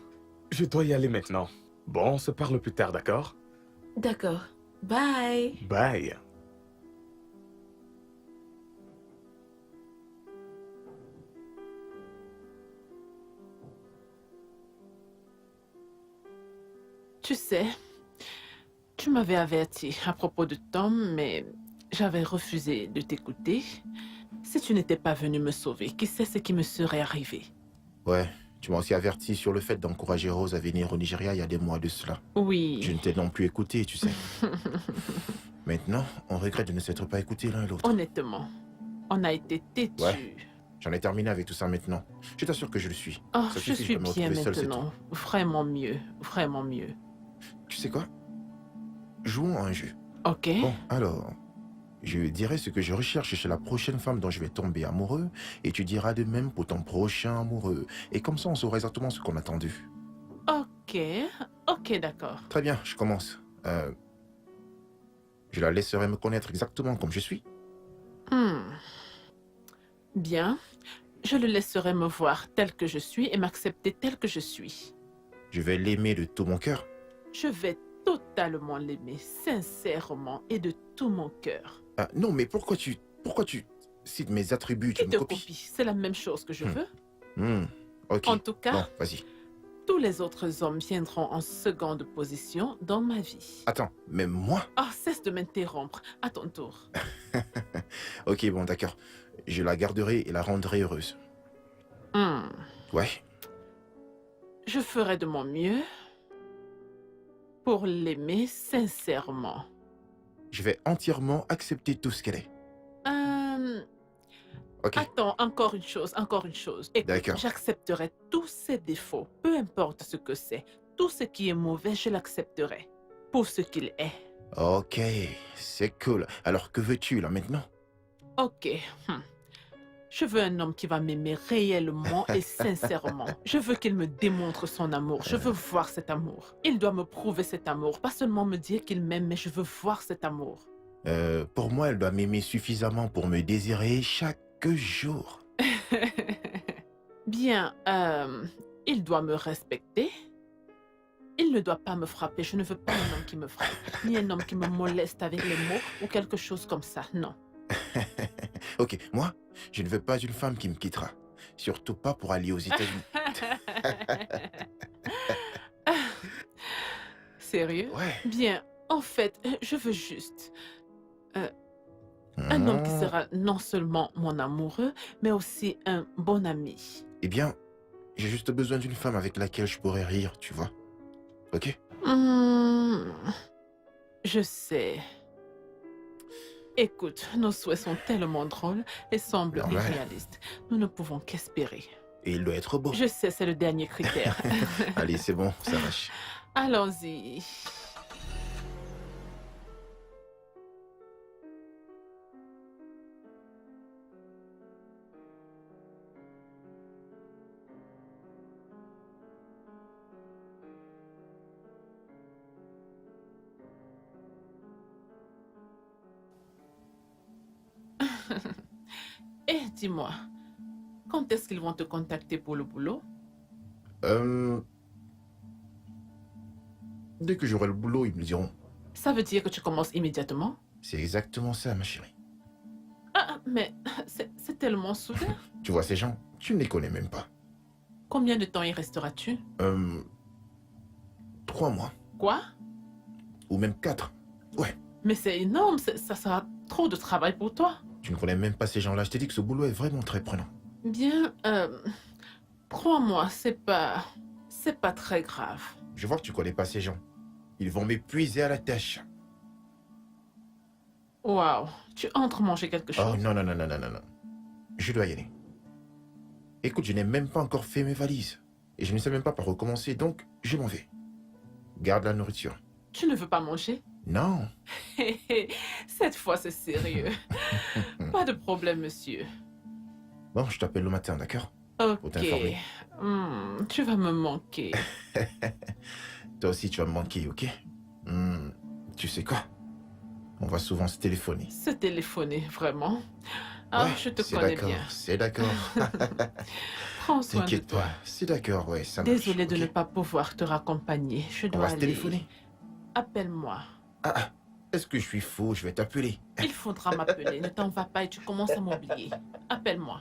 Je dois y aller maintenant. Bon, on se parle plus tard, d'accord? D'accord. Bye. Bye. Tu sais, tu m'avais averti à propos de Tom, mais j'avais refusé de t'écouter. Si tu n'étais pas venu me sauver, qui sait ce qui me serait arrivé? Ouais, tu m'as aussi averti sur le fait d'encourager Rose à venir au Nigeria il y a des mois de cela. Oui. Je ne t'ai non plus écouté, tu sais. Maintenant, on regrette de ne s'être pas écouté l'un l'autre. Honnêtement, on a été têtus. Ouais. J'en ai terminé avec tout ça maintenant. Je t'assure que je le suis. Oh, Ça je suffit, suis peux me bien retrouver seul, c'est maintenant. Vraiment mieux. Vraiment mieux. Tu sais quoi? Jouons à un jeu. Ok. Bon, alors, je dirai ce que je recherche chez la prochaine femme dont je vais tomber amoureux, et tu diras de même pour ton prochain amoureux. Et comme ça, on saura exactement ce qu'on a attendu. Ok. Ok, d'accord. Très bien, je commence. Je la laisserai me connaître exactement comme je suis. Bien. Je le laisserai me voir tel que je suis et m'accepter tel que je suis. Je vais l'aimer de tout mon cœur. Je vais totalement l'aimer, sincèrement et de tout mon cœur. Ah, non, mais pourquoi tu cites mes attributs, tu Qui me te copies? copie? C'est la même chose que je veux. Ok. En tout cas, Bon, vas-y. Tous les autres hommes viendront en seconde position dans ma vie. Attends, même moi? Ah, cesse de m'interrompre. À ton tour. Ok, bon, d'accord. Je la garderai et la rendrai heureuse. Hmm. Ouais. Je ferai de mon mieux pour l'aimer sincèrement. Je vais entièrement accepter tout ce qu'elle est. Ok. Attends, encore une chose, encore une chose. Écoute, D'accord. j'accepterai tous ses défauts, peu importe ce que c'est. Tout ce qui est mauvais, je l'accepterai pour ce qu'il est. Ok, c'est cool. Alors que veux-tu là maintenant? Ok. Je veux un homme qui va m'aimer réellement et sincèrement. Je veux qu'il me démontre son amour. Je veux voir cet amour. Il doit me prouver cet amour. Pas seulement me dire qu'il m'aime, mais je veux voir cet amour. Pour moi, elle doit m'aimer suffisamment pour me désirer chaque jour. Bien, il doit me respecter. Il ne doit pas me frapper. Je ne veux pas un homme qui me frappe, ni un homme qui me moleste avec les mots ou quelque chose comme ça. Non. Ok, moi, je ne veux pas une femme qui me quittera. Surtout pas pour aller aux États-Unis. Sérieux? Ouais. Bien, en fait, je veux juste un homme qui Hmm. sera non seulement mon amoureux, mais aussi un bon ami. Eh bien, j'ai juste besoin d'une femme avec laquelle je pourrais rire, tu vois. Ok? Je sais. Écoute, nos souhaits sont tellement drôles et semblent Normal. irréalistes. Nous ne pouvons qu'espérer. Et il doit être beau. Je sais, c'est le dernier critère. Allez, c'est bon, ça marche. Allons-y. Et dis-moi, quand est-ce qu'ils vont te contacter pour le boulot? Dès que j'aurai le boulot, ils me le diront. Ça veut dire que tu commences immédiatement? C'est exactement ça, ma chérie. Mais c'est tellement soudain. Tu vois ces gens, tu ne les connais même pas. Combien de temps y resteras-tu? 3 mois. Quoi? Ou même 4. Ouais. Mais c'est énorme, ça sera trop de travail pour toi. Tu ne connais même pas ces gens-là. Je t'ai dit que ce boulot est vraiment très prenant. Bien, 3 mois, c'est pas très grave. Je vois que tu connais pas ces gens. Ils vont m'épuiser à la tâche. Waouh, tu entres manger quelque chose? Oh non, non, non, non, non, non, non. Je dois y aller. Écoute, je n'ai même pas encore fait mes valises. Et je ne sais même pas par où commencer, donc je m'en vais. Garde la nourriture. Tu ne veux pas manger? Non. Cette fois, c'est sérieux. Pas de problème, monsieur. Bon, je t'appelle le matin, d'accord? Ok. t'informer. Tu vas me manquer. Toi aussi, tu vas me manquer, ok? Tu sais quoi? On va souvent se téléphoner. Se téléphoner, vraiment? Ah, Ouais, je te c'est connais d'accord, bien. c'est d'accord. Prends soin de T'inquiète toi. pas, c'est d'accord, ouais, ça marche. Désolée de ok? ne pas pouvoir te raccompagner. Je On dois va se aller. téléphoner. Appelle-moi. Ah, est-ce que je suis fou? Je vais t'appeler. Il faudra m'appeler. Ne t'en va pas et tu commences à m'oublier. Appelle-moi.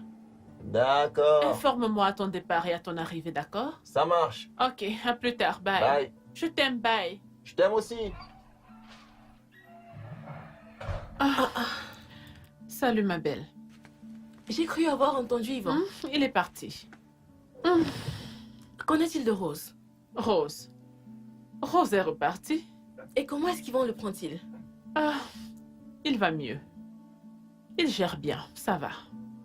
D'accord. Informe-moi à ton départ et à ton arrivée, d'accord? Ça marche. Ok, à plus tard. Bye. Bye. Je t'aime, bye. Je t'aime aussi. Salut, ma belle. J'ai cru avoir entendu Yvan. Il est parti. Qu'en est-il de Rose? Rose. Rose est repartie. Et comment est-ce qu'Yvan le prend-il? Ah, il va mieux. Il gère bien, ça va.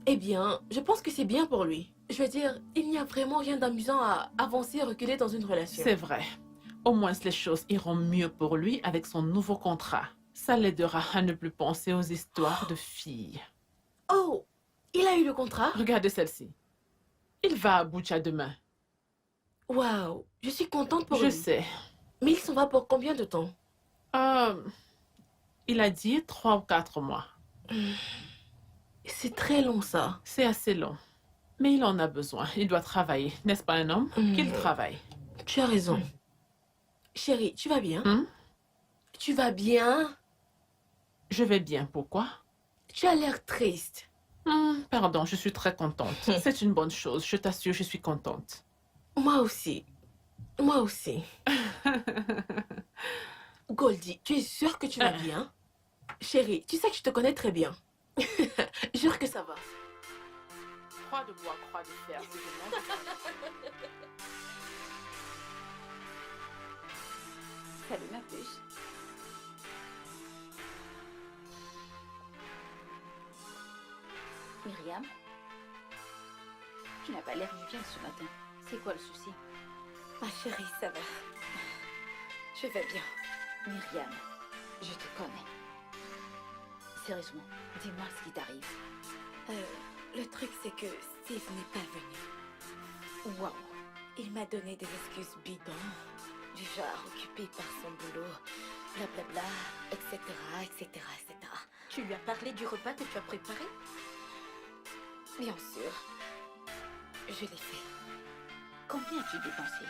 Eh bien, je pense que c'est bien pour lui. Je veux dire, il n'y a vraiment rien d'amusant à avancer et reculer dans une relation. C'est vrai. Au moins, les choses iront mieux pour lui avec son nouveau contrat. Ça l'aidera à ne plus penser aux histoires de filles. Oh, il a eu le contrat? Regardez celle-ci. Il va à Abuja demain. Waouh, je suis contente pour Je lui. sais. Mais il s'en va pour combien de temps? Il a dit 3 ou 4 mois. C'est très long ça. C'est assez long. Mais il en a besoin. Il doit travailler. N'est-ce pas un homme? Qu'il travaille. Tu as raison. Chérie, tu vas bien? Tu vas bien? Je vais bien. Pourquoi? Tu as l'air triste. Pardon, je suis très contente. C'est une bonne chose. Je t'assure, je suis contente. Moi aussi. Moi aussi. Goldie, tu es sûre que tu vas bien? Chérie, tu sais que je te connais très bien. Jure que ça va. Croix de bois, croix de fer, c'est le monde. Salut ma puce. Myriam, tu n'as pas l'air du bien ce matin. C'est quoi le souci? Ma chérie, ça va. Je vais bien. Myriam, je te connais. Sérieusement, dis-moi ce qui t'arrive. Le truc, c'est que Steve n'est pas venu. Waouh. Il m'a donné des excuses bidons, du genre occupé par son boulot, blablabla, etc., etc., etc. Tu lui as parlé du repas que tu as préparé? Bien sûr, je l'ai fait. Combien as-tu dépensé?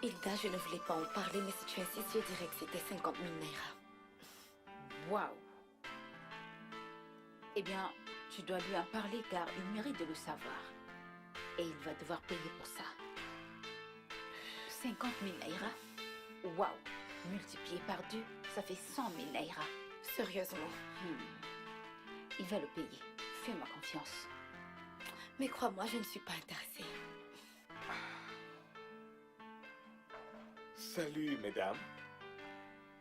Hilda, je ne voulais pas en parler, mais si tu insistes, je dirais que c'était 50 000 naira. Waouh. Eh bien, tu dois lui en parler car il mérite de le savoir. Et il va devoir payer pour ça. 50 000 naira? Waouh. Multiplié par 2, ça fait 100 000 naira. Sérieusement. Il va le payer. Fais-moi confiance. Mais crois-moi, je ne suis pas intéressée. Salut, mesdames.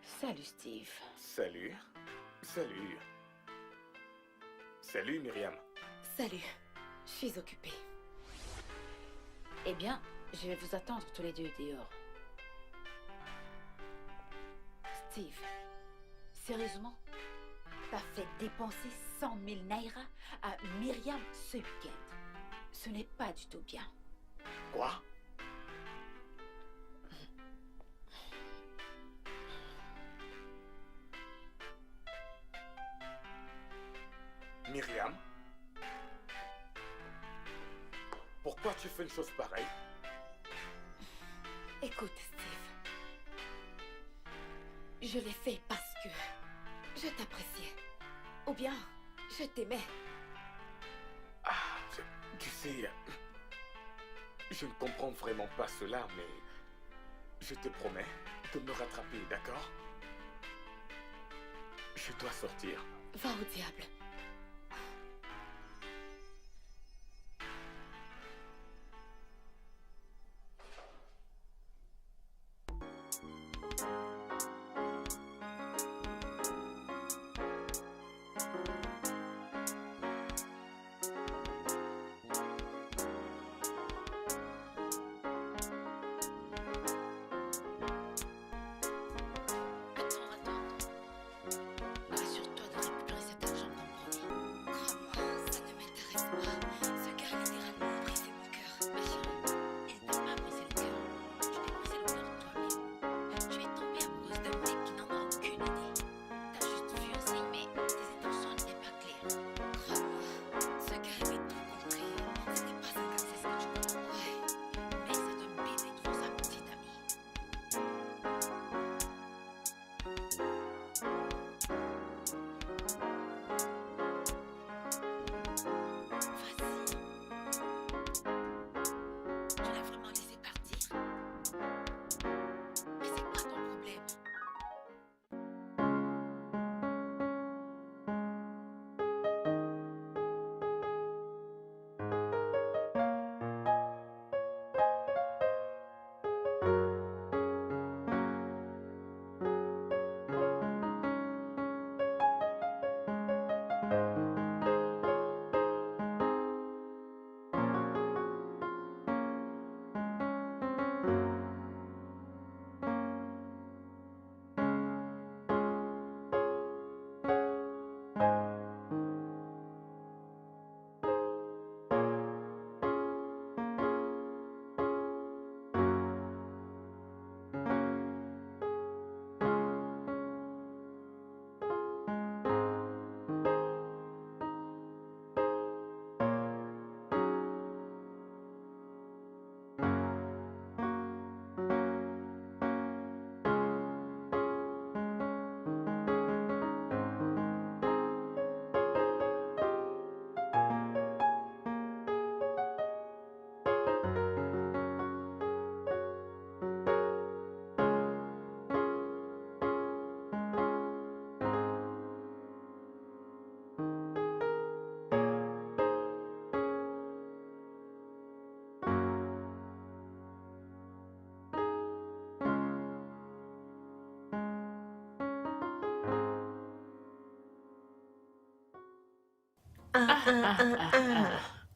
Salut Steve. Salut. Salut. Salut, Myriam. Salut, je suis occupée. Eh bien, je vais vous attendre tous les deux dehors. Steve, sérieusement? T'as fait dépenser 100 000 naira à Myriam ce week-end. Ce n'est pas du tout bien. Quoi? Myriam? Pourquoi tu fais une chose pareille? Écoute, Steve. Je l'ai fait parce que je t'appréciais. Ou bien, je t'aimais. Ah, tu sais, je ne comprends vraiment pas cela, mais je te promets de me rattraper, d'accord? Je dois sortir. Va au diable. Attends. Assure-toi de récupérer cet argent dans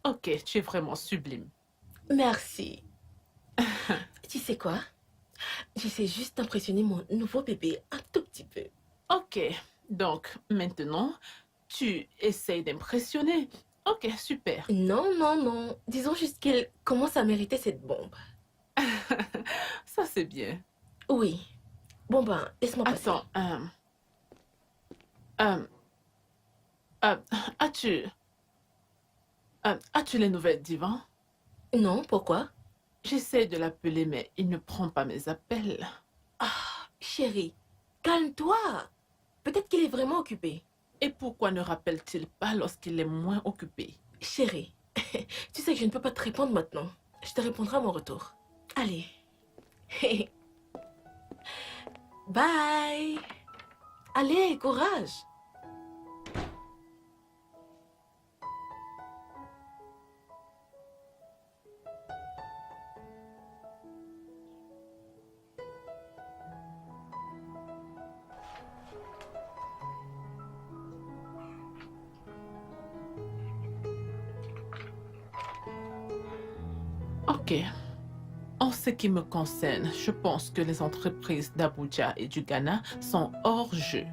Ok, tu es vraiment sublime. Merci. Tu sais quoi? J'essaie juste d'impressionner mon nouveau bébé un tout petit peu. Ok, donc maintenant, tu essayes d'impressionner. Ok, super. Non, non, non. Disons juste qu'elle commence à mériter cette bombe. Ça, c'est bien. Oui. Bon ben, laisse-moi passer. Attends, euh, euh, as-tu as-tu les nouvelles d'Ivan? Non, pourquoi? J'essaie de l'appeler, mais il ne prend pas mes appels. Ah, chérie, calme-toi. Peut-être qu'il est vraiment occupé. Et pourquoi ne rappelle-t-il pas lorsqu'il est moins occupé? Chérie, tu sais que je ne peux pas te répondre maintenant. Je te répondrai à mon retour. Allez. Bye. Allez, courage. Ok. En ce qui me concerne, je pense que les entreprises d'Abuja et du Ghana sont hors jeu.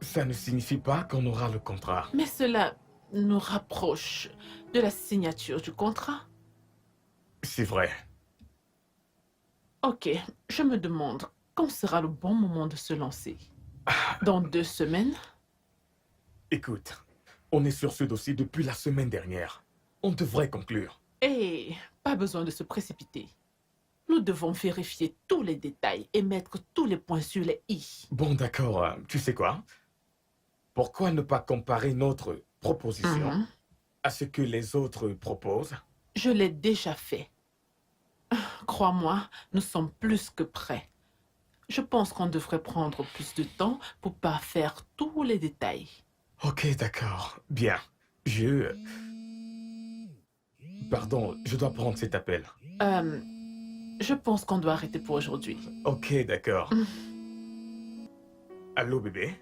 Ça ne signifie pas qu'on aura le contrat. Mais cela nous rapproche de la signature du contrat. C'est vrai. Ok, je me demande quand sera le bon moment de se lancer. Dans 2 semaines? Écoute, on est sur ce dossier depuis la semaine dernière. On devrait conclure. Et pas besoin de se précipiter. Nous devons vérifier tous les détails et mettre tous les points sur les i. Bon, d'accord, tu sais quoi? Pourquoi ne pas comparer notre proposition Mhm. à ce que les autres proposent? Je l'ai déjà fait. Crois-moi, nous sommes plus que prêts. Je pense qu'on devrait prendre plus de temps pour pas faire tous les détails. Ok, d'accord. Bien. Pardon, je dois prendre cet appel. Je pense qu'on doit arrêter pour aujourd'hui. Ok, d'accord. Allô, bébé?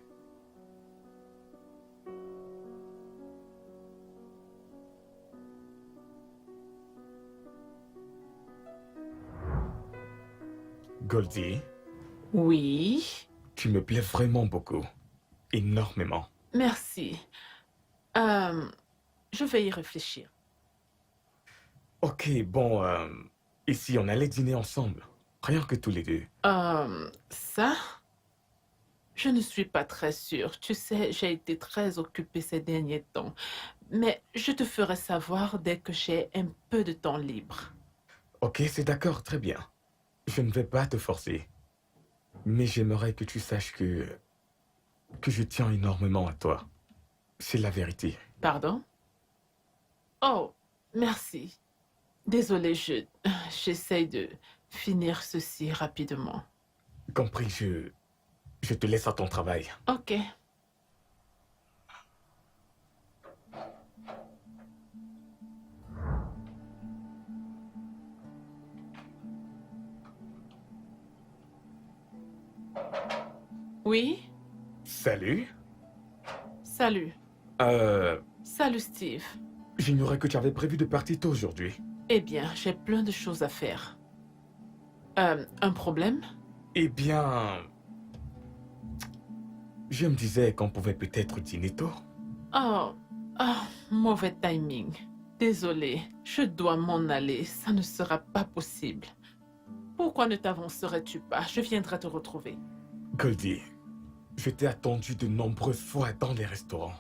Goldie, Oui, tu me plais vraiment beaucoup. Énormément. merci. Je vais y réfléchir. Ok, bon, ici on allait dîner ensemble. Rien que tous les deux. Ça, je ne suis pas très sûre. Tu sais, j'ai été très occupée ces derniers temps. Mais je te ferai savoir dès que j'ai un peu de temps libre. Ok, c'est d'accord, très bien. Je ne vais pas te forcer. Mais j'aimerais que tu saches que je tiens énormément à toi. C'est la vérité. Pardon? Oh, merci. Désolée, j'essaye de finir ceci rapidement. Compris, je te laisse à ton travail. Ok. Oui? Salut. Salut. Euh, Salut, Steve. J'ignorais que tu avais prévu de partir tôt aujourd'hui. Eh bien, j'ai plein de choses à faire. Un problème? Eh bien... Je me disais qu'on pouvait peut-être dîner tôt. Oh, mauvais timing. Désolée, je dois m'en aller. Ça ne sera pas possible. Pourquoi ne t'avancerais-tu pas? Je viendrai te retrouver. Goldie, je t'ai attendu de nombreuses fois dans les restaurants.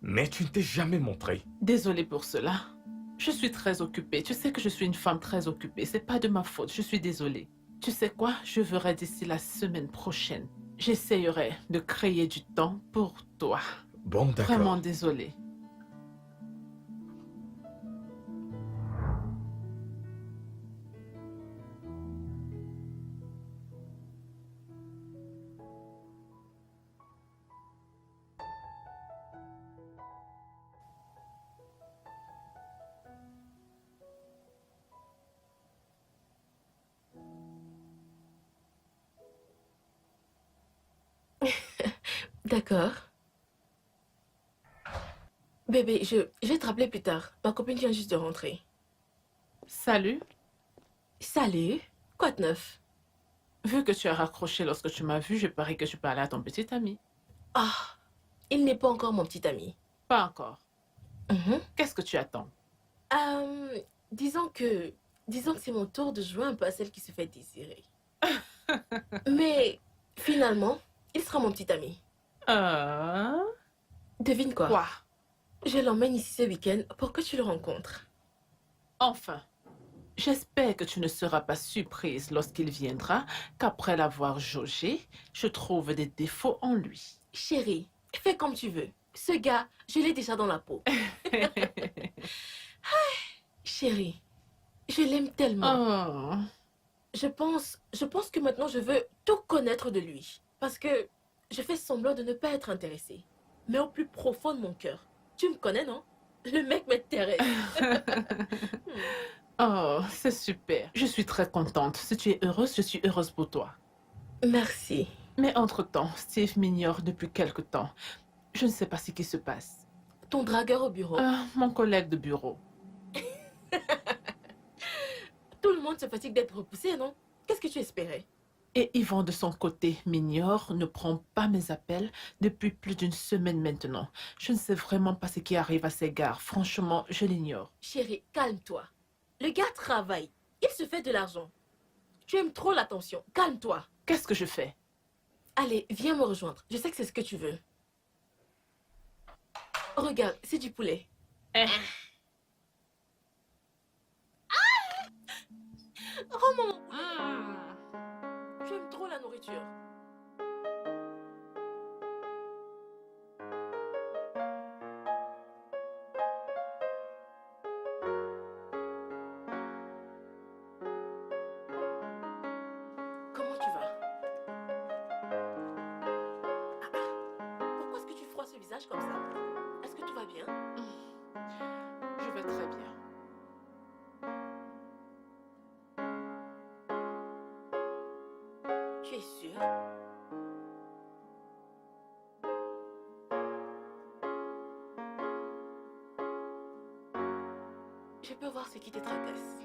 Mais tu ne t'es jamais montré. Désolée pour cela. Je suis très occupée. Tu sais que je suis une femme très occupée. C'est pas de ma faute. Je suis désolée. Tu sais quoi? Je verrai d'ici la semaine prochaine. J'essayerai de créer du temps pour toi. Bon, d'accord. Vraiment désolée. D'accord. Bébé, je vais te rappeler plus tard. Ma copine vient juste de rentrer. Salut. Salut. Quoi de neuf? Vu que tu as raccroché lorsque tu m'as vu, je parie que tu parlais à ton petit ami. Ah, il n'est pas encore mon petit ami. Pas encore. Mhm. Qu'est-ce que tu attends? Disons que c'est mon tour de jouer un peu à celle qui se fait désirer. Mais finalement, il sera mon petit ami. Devine quoi? Quoi? Je l'emmène ici ce week-end pour que tu le rencontres. Enfin. J'espère que tu ne seras pas surprise lorsqu'il viendra, qu'après l'avoir jaugé, je trouve des défauts en lui. Chérie, fais comme tu veux. Ce gars, je l'ai déjà dans la peau. Chérie, je l'aime tellement. Oh. Je pense que maintenant je veux tout connaître de lui. Parce que je fais semblant de ne pas être intéressée. Mais au plus profond de mon cœur, tu me connais, non? Le mec m'intéresse. Oh, c'est super. Je suis très contente. Si tu es heureuse, je suis heureuse pour toi. Merci. Mais entre-temps, Steve m'ignore depuis quelque temps. Je ne sais pas ce qui se passe. Ton dragueur au bureau. Mon collègue de bureau. Tout le monde se fatigue d'être repoussé, non? Qu'est-ce que tu espérais? Et Yvon, de son côté, m'ignore, ne prend pas mes appels depuis plus d'une semaine maintenant. Je ne sais vraiment pas ce qui arrive à ses gars. Franchement, je l'ignore. Chérie, calme-toi. Le gars travaille. Il se fait de l'argent. Tu aimes trop l'attention. Calme-toi. Qu'est-ce que je fais? Allez, viens me rejoindre. Je sais que c'est ce que tu veux. Regarde, c'est du poulet. Eh. Rends-moi mon poulet. Tu aimes trop la nourriture. Comment tu vas? Pourquoi est-ce que tu froisses ce visage comme ça? Est-ce que tout va bien? Je vais très bien. Tu es sûre? Je peux voir ce qui te tracasse.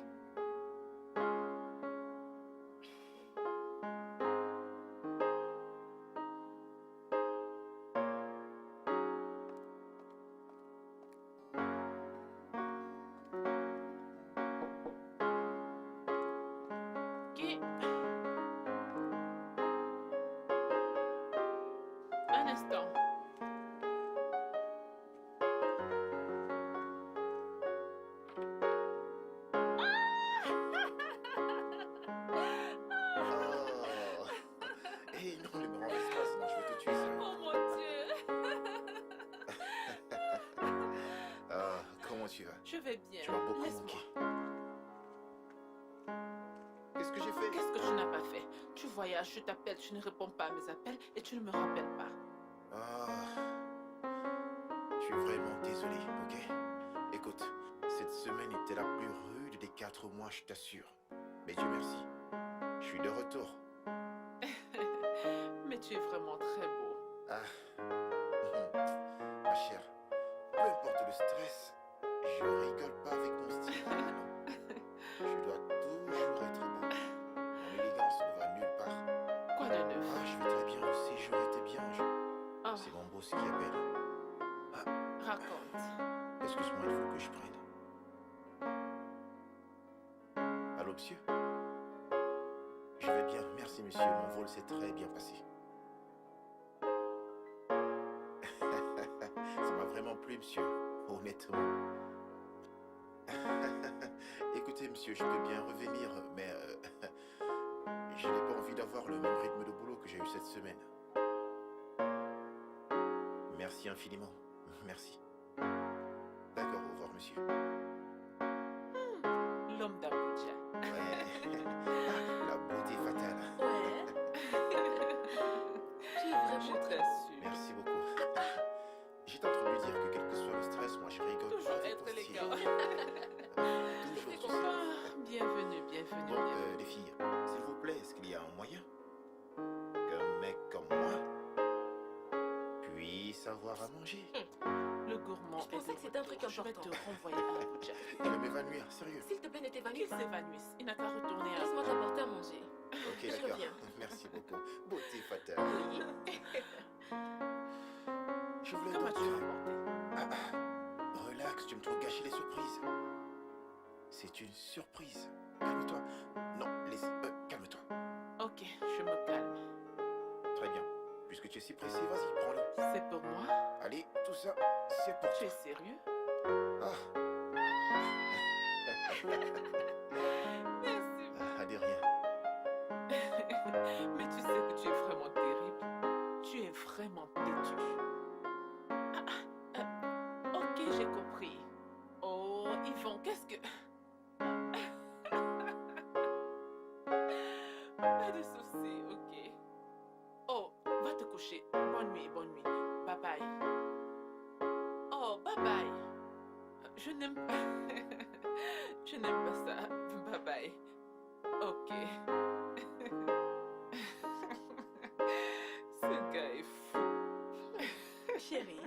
Qui? Un instant. Oh. Hey, non, ne me renverse pas, sinon je vais te tuer, ça. Oh mon Dieu. Ah, comment tu vas? Je vais bien. Tu m'as beaucoup Laisse-moi. manqué. Qu'est-ce que j'ai fait? Qu'est-ce que tu n'as pas fait? Tu voyages, je t'appelle, tu ne réponds pas à mes appels et tu ne me rappelles pas. Ah, je suis vraiment désolé, ok? Écoute, cette semaine était la plus rude des 4 mois, je t'assure. Mais Dieu merci, je suis de retour. Mais tu es vraiment très beau. Ah, ma chère, peu importe le stress, je rigole pas avec mon style. Non. Je dois toujours être beau. Mon élégance ne va nulle part. Quoi de neuf? Ah, je vais très bien, le séjour était bien. Oh, C'est mon boss qui appelle. raconte. Excuse-moi, il faut que je prenne. Allô, monsieur? Je vais bien, merci monsieur, mon vol s'est très bien passé. Ça m'a vraiment plu, monsieur, honnêtement. Écoutez, monsieur, je peux bien revenir, mais je n'ai pas envie d'avoir le même rythme de boulot que j'ai eu cette semaine. Merci infiniment, merci. D'accord, au revoir, monsieur. L'homme d'Abuja. Ouais. La beauté fatale. Ouais. Tu es Je suis vraiment très sûre. Merci beaucoup. J'étais en train de lui dire que quel que soit le stress, moi je rigole Toujours pas avec être ton style. élégant. Toujours, tu sais. Bienvenue, bienvenue, Bon, bienvenue. les filles, s'il vous plaît, est-ce qu'il y a un moyen qu'un mec comme moi puisse avoir à manger? Le gourmand Je pensais est c'est un truc Je vais important. te renvoyer à Abuja. Il va m'évanouir, sérieux. S'il te plaît, ne t'évanouis Qu'il pas. s'évanouisse. Il n'a qu'à retourner à... Laisse-moi t'apporter à manger. Ok, Je d'accord. reviens. Merci beaucoup. Beauté fatale. Oui. Je voulais Comment donc tu te- vas porter? Relax, tu me trouves gâcher les surprises. C'est une surprise. Calme-toi. Non, calme-toi. Ok, je me calme. Très bien. Puisque tu es si pressé, vas-y, prends-le. C'est pour moi? Allez, tout ça, c'est pour Tu es toi. sérieux? Ah, Merci. ah, de rien. Mais tu sais que tu es vraiment terrible. Tu es vraiment têtu. Ok, j'ai compris. Oh, Yvon, qu'est-ce que... Pas de soucis, ok. Oh, va te coucher. Bonne nuit, bonne nuit. Bye bye. Oh, bye bye. Je n'aime pas... Je n'aime pas ça. Bye bye. Ok. Ce gars est fou. Chérie,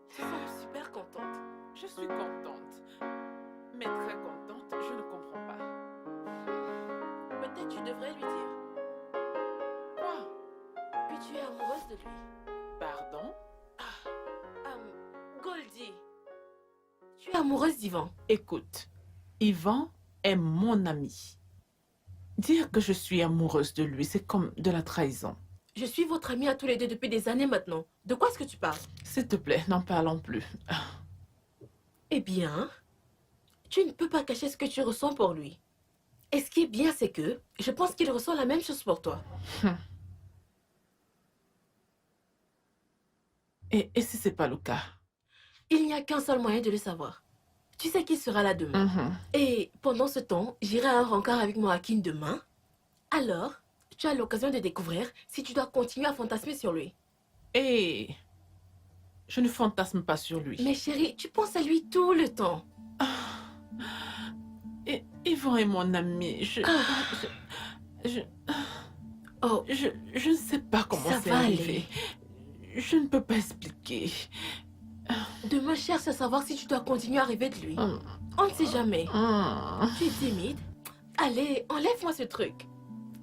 tu sembles super contente. Je suis contente. Mais très contente, je ne comprends pas. Peut-être tu devrais lui dire Quoi? que tu es amoureuse de lui. Pardon? Goldie, tu es amoureuse d'Yvan. Écoute, Yvan est mon ami. Dire que je suis amoureuse de lui, c'est comme de la trahison. Je suis votre amie à tous les deux depuis des années maintenant. De quoi est-ce que tu parles? S'il te plaît, n'en parlons plus. Eh bien, tu ne peux pas cacher ce que tu ressens pour lui. Et ce qui est bien, c'est que je pense qu'il ressent la même chose pour toi. Et si c'est pas le cas? Il n'y a qu'un seul moyen de le savoir. Tu sais qu'il sera là demain. Et pendant ce temps, j'irai à un rencard avec mon Hakim demain. Alors, tu as l'occasion de découvrir si tu dois continuer à fantasmer sur lui. Et je ne fantasme pas sur lui. Mais chérie, tu penses à lui tout le temps. Et Yvan est mon ami. Oh, Je ne sais pas comment ça c'est va arrivé. Je ne peux pas expliquer. demain cherche à savoir si tu dois continuer à rêver de lui. On ne sait jamais. Tu es timide? Allez, enlève-moi ce truc.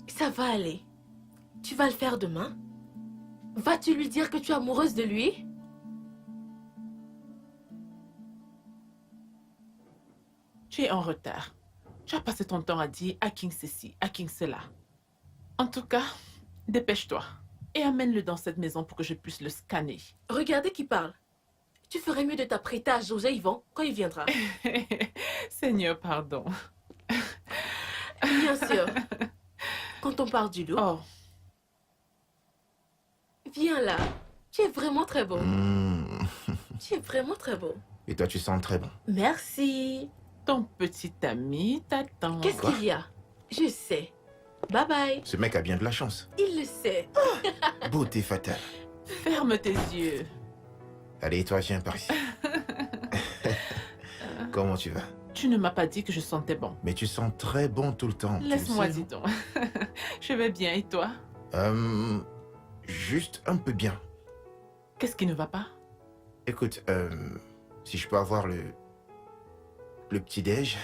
Ça va aller. Tu vas le faire demain? Vas-tu lui dire que tu es amoureuse de lui? Tu es en retard. Tu as passé ton temps à dire à King ceci, à King cela. En tout cas, dépêche-toi et amène-le dans cette maison pour que je puisse le scanner. Regardez qui parle. Tu ferais mieux de t'apprêter à jauger Yvan quand il viendra. Seigneur, pardon. Bien sûr. Quand on parle du loup, Oh, viens là. Tu es vraiment très beau. Mmh. Tu es vraiment très beau. Et toi, tu sens très bon. Merci. ton petit ami t'attend. Qu'est-ce Quoi? qu'il y a? Je sais. Bye bye. Ce mec a bien de la chance. Il le sait. Beauté fatale. Ferme tes yeux. Allez, toi, viens par ici. Comment tu vas? Tu ne m'as pas dit que je sentais bon. Mais tu sens très bon tout le temps. tu le Laisse-moi, sais, dis donc. Je vais bien, et toi? Juste un peu bien. Qu'est-ce qui ne va pas? Écoute, si je peux avoir le petit-déj,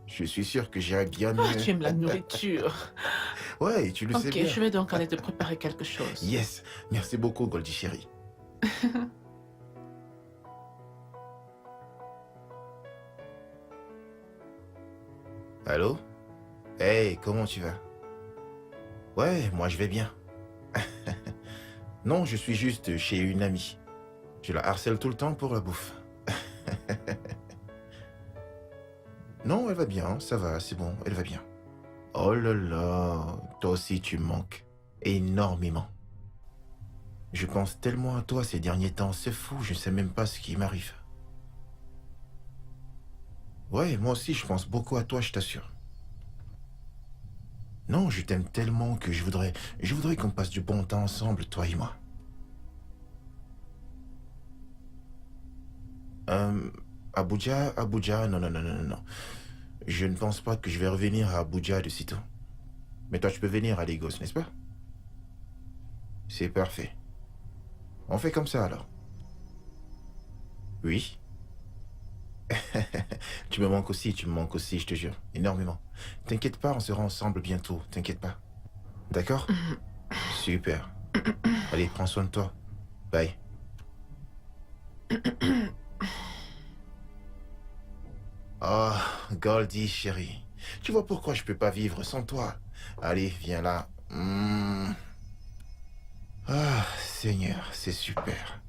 je suis sûr que j'irai bien Oh, mieux. tu aimes la nourriture. Ouais, tu le sais Ok, bien. je vais donc aller te préparer quelque chose. Yes, merci beaucoup, Goldie chérie. Allô? Hey, comment tu vas? Ouais, moi je vais bien. Non, je suis juste chez une amie. Je la harcèle tout le temps pour la bouffe. Non, elle va bien, ça va, c'est bon, elle va bien. Oh là là, toi aussi tu me manques énormément. Je pense tellement à toi ces derniers temps, c'est fou, je ne sais même pas ce qui m'arrive. Ouais, moi aussi je pense beaucoup à toi, je t'assure. Non, je t'aime tellement que je voudrais qu'on passe du bon temps ensemble, toi et moi. Abuja, non. Je ne pense pas que je vais revenir à Abuja de sitôt. Mais toi, tu peux venir à Lagos, n'est-ce pas? C'est parfait. On fait comme ça alors. Oui? Tu me manques aussi, je te jure. Énormément. T'inquiète pas, on sera ensemble bientôt. T'inquiète pas. D'accord? Super. Allez, prends soin de toi. Bye. Oh, Goldie, chérie. Tu vois pourquoi je peux pas vivre sans toi? Allez, viens là. Ah, Seigneur, c'est super.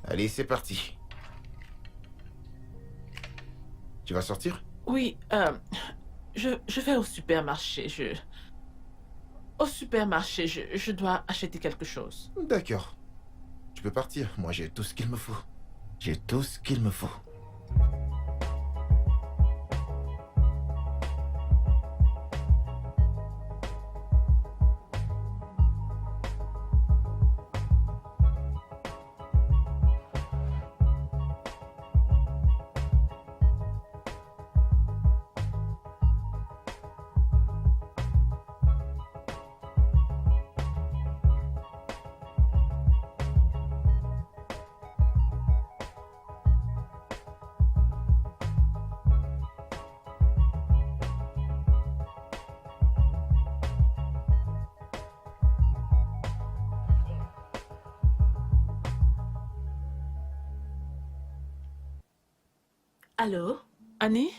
Allez, c'est parti. Tu vas sortir? Oui, je vais au supermarché. Au supermarché, je dois acheter quelque chose. D'accord. Tu peux partir. Moi, j'ai tout ce qu'il me faut. J'ai tout ce qu'il me faut. Allô? Annie,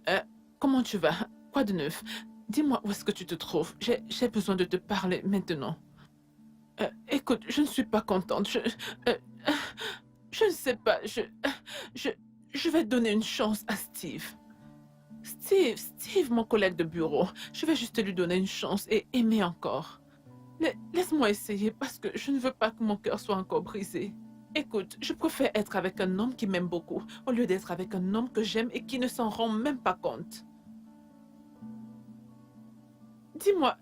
euh, comment tu vas? Quoi de neuf? Dis-moi où est-ce que tu te trouves. J'ai besoin de te parler maintenant. Écoute, je ne suis pas contente. Euh, je ne sais pas. Je, je vais donner une chance à Steve. Steve, mon collègue de bureau. Je vais juste lui donner une chance et aimer encore. Laisse-moi essayer parce que je ne veux pas que mon cœur soit encore brisé. Écoute, je préfère être avec un homme qui m'aime beaucoup au lieu d'être avec un homme que j'aime et qui ne s'en rend même pas compte. Dis-moi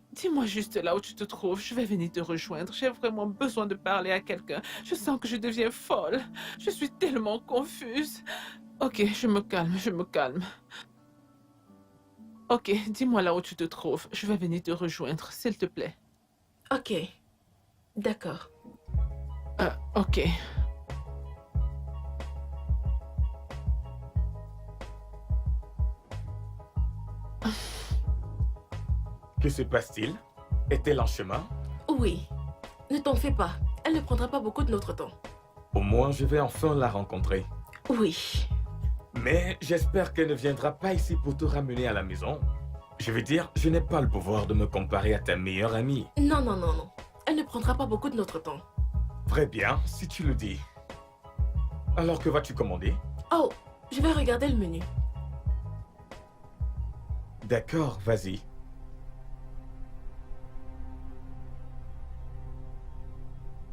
juste là où tu te trouves. Je vais venir te rejoindre. J'ai vraiment besoin de parler à quelqu'un. Je sens que je deviens folle. Je suis tellement confuse. Ok, je me calme. Ok, dis-moi là où tu te trouves. Je vais venir te rejoindre, s'il te plaît. Ok. D'accord. Ok. Que se passe-t-il? Est-elle en chemin? Oui. Ne t'en fais pas. Elle ne prendra pas beaucoup de notre temps. Au moins, je vais enfin la rencontrer. Oui. Mais j'espère qu'elle ne viendra pas ici pour te ramener à la maison. Je veux dire, je n'ai pas le pouvoir de me comparer à ta meilleure amie. Non. Elle ne prendra pas beaucoup de notre temps. Très bien, si tu le dis. Alors que vas-tu commander? Oh, je vais regarder le menu. D'accord, vas-y.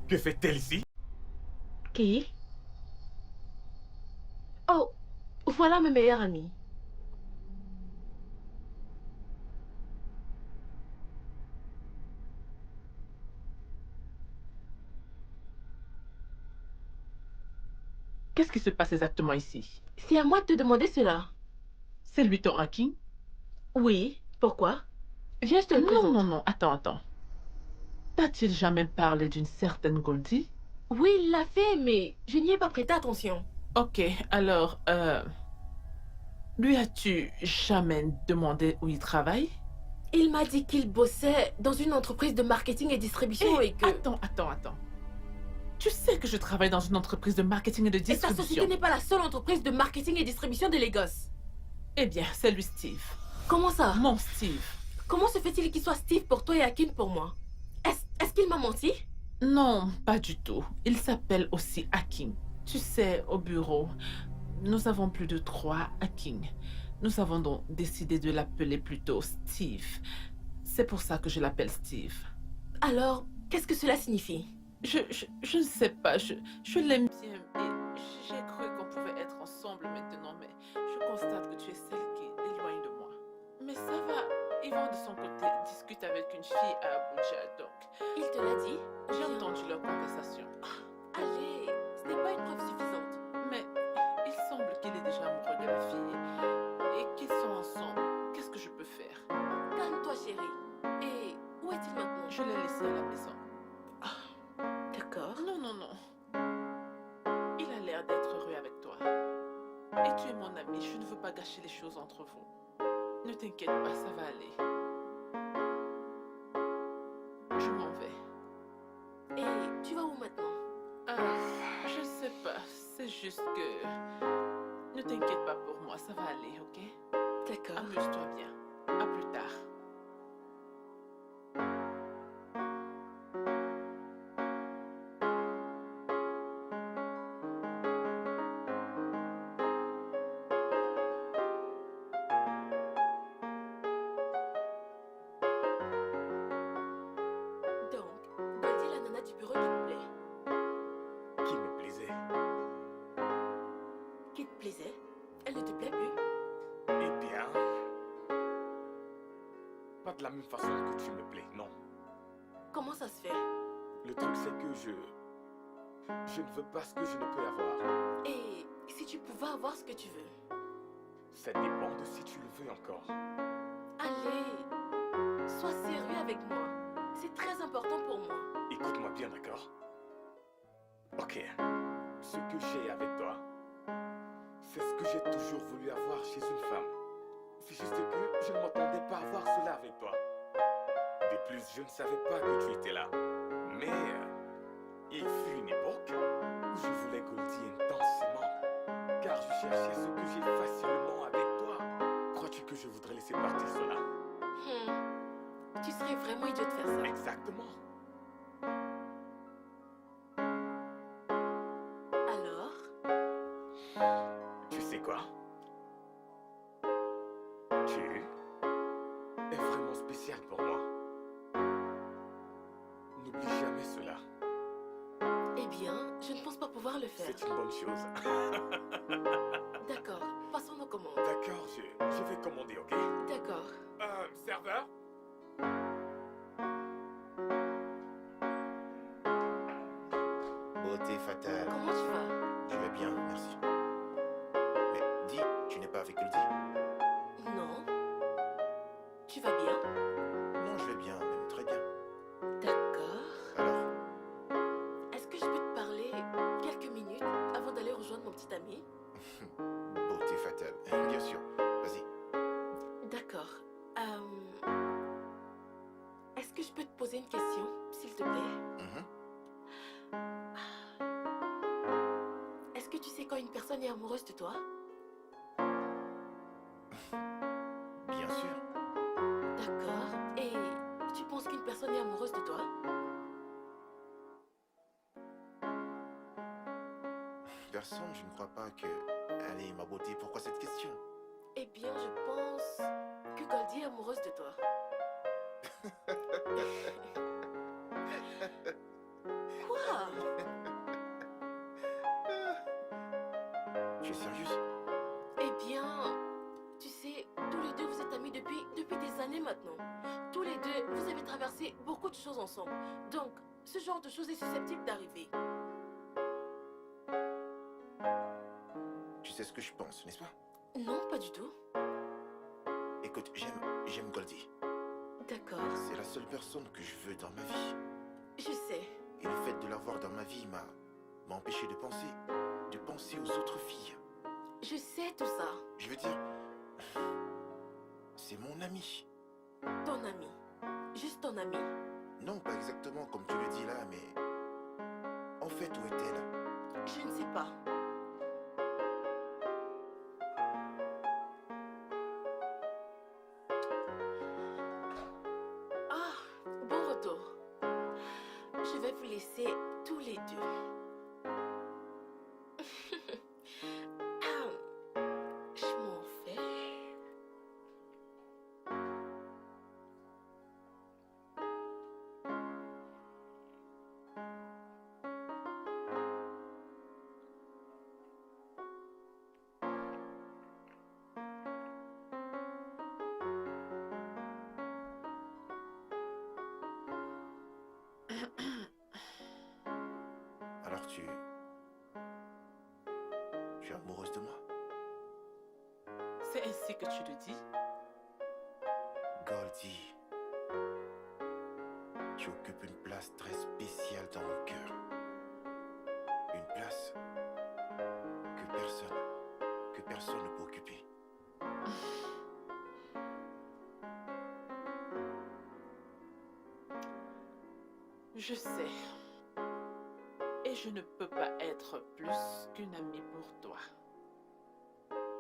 Que fait-elle ici? Qui? Oh, voilà mes meilleurs amis. Qu'est-ce qui se passe exactement ici? C'est à moi de te demander cela. C'est lui ton hacking? Oui. Pourquoi? Viens, je te le présente. Non, attends. T'a-t-il jamais parlé d'une certaine Goldie? Oui, il l'a fait, mais je n'y ai pas prêté attention. Ok, alors, lui as-tu jamais demandé où il travaille? Il m'a dit qu'il bossait dans une entreprise de marketing et distribution et que... Attends. Tu sais que je travaille dans une entreprise de marketing et de Et sa distribution. société n'est pas la seule entreprise de marketing et distribution de Lagos. Eh bien, c'est lui Steve. Comment ça? Mon Steve. Comment se fait-il qu'il soit Steve pour toi et Akin pour moi? Est-ce qu'il m'a menti? Non, pas du tout. Il s'appelle aussi Hacking. Tu sais, au bureau, nous avons plus de 3 Hacking. Nous avons donc décidé de l'appeler plutôt Steve. C'est pour ça que je l'appelle Steve. Alors, qu'est-ce que cela signifie? Je ne sais pas, je l'aime bien et j'ai cru qu'on pouvait être ensemble maintenant, mais je constate que tu es celle qui l'éloigne de moi. Mais ça va, Yvan de son côté discute avec une fille à Abuja, donc Il te l'a dit? j'ai entendu leur conversation. Allez, ce n'est pas une preuve suffisante. Mais il semble qu'il est déjà amoureux de la fille et qu'ils sont ensemble. Qu'est-ce que je peux faire? Calme-toi, chérie. Et où est-il maintenant? Je l'ai laissé à la maison. D'accord. Non. Et tu es mon ami, je ne veux pas gâcher les choses entre vous. Ne t'inquiète pas, ça va aller. Je m'en vais. Et tu vas où maintenant? Ah, je sais pas, c'est juste que... Ne t'inquiète pas pour moi, ça va aller, ok? D'accord. Amuse-toi bien. À plus tard. Donc, Goldie est la nana du bureau qui te plaît. Qui me plaisait. Qui te plaisait? Elle ne te plaît plus? Eh bien... Pas de la même façon que tu me plais, non. Comment ça se fait? Le truc, c'est que je ne veux pas ce que je ne peux avoir. Et si tu pouvais avoir ce que tu veux? Ça dépend de si tu le veux encore. Allez, sois sérieux avec moi. C'est très important pour moi. Écoute-moi bien, d'accord? Ok. Ce que j'ai avec toi, c'est ce que j'ai toujours voulu avoir chez une femme. C'est juste que je ne m'attendais pas à voir cela avec toi. De plus, je ne savais pas que tu étais là. Mais il fut une époque où je voulais Goldie intensément. Car je cherchais ce que j'ai facilement avec toi. Crois-tu que je voudrais laisser partir cela? Tu serais vraiment idiot de faire ça. Exactement. Alors? Tu sais quoi? Tu es vraiment spécial pour moi. N'oublie jamais cela. Eh bien, je ne pense pas pouvoir le faire. C'est une bonne chose. D'accord, passons nos commandes. D'accord, je vais commander, ok? D'accord. Serveur? Beauté fatale. Comment tu vas? Je vais bien, merci. Mais dis, tu n'es pas avec Goldie? Non. Tu vas bien? Non, je vais bien, même très bien. D'accord. Alors, Est-ce que je peux te parler quelques minutes avant d'aller rejoindre mon petit ami? beauté fatale. Bien sûr. Vas-y. D'accord. Est-ce que je peux te poser une question, s'il te plaît? Mhm. Est-ce que tu sais quand une personne est amoureuse de toi? Bien sûr. D'accord. Et tu penses qu'une personne est amoureuse de toi? Personne, je ne crois pas que... Allez, ma beauté, pourquoi cette question? Eh bien, je pense que Goldie est amoureuse de toi. Quoi? Tu es sérieuse? Eh bien, tu sais, tous les deux, vous êtes amis depuis des années maintenant. Tous les deux, vous avez traversé beaucoup de choses ensemble. Donc, ce genre de choses est susceptible d'arriver. Tu sais ce que je pense, n'est-ce pas? Non, pas du tout. Écoute, j'aime Goldie. D'accord, C'est la seule personne que je veux dans ma vie. je sais. Et le fait de l'avoir dans ma vie m'a empêché de penser aux autres filles. Je sais tout ça. Je veux dire, c'est mon ami. Ton ami. Juste ton ami. Non, pas exactement comme tu le dis là, mais en fait, où est-elle? Je ne sais pas. Ah, bon retour. Je vais vous laisser tous les deux. Je m'en vais. Alors tu es amoureuse de moi? C'est ainsi que tu le dis? Goldie, tu occupes une place très spéciale dans mon cœur. Une place que personne personne ne peut occuper. Je sais. Et je ne peux pas être plus qu'une amie pour toi.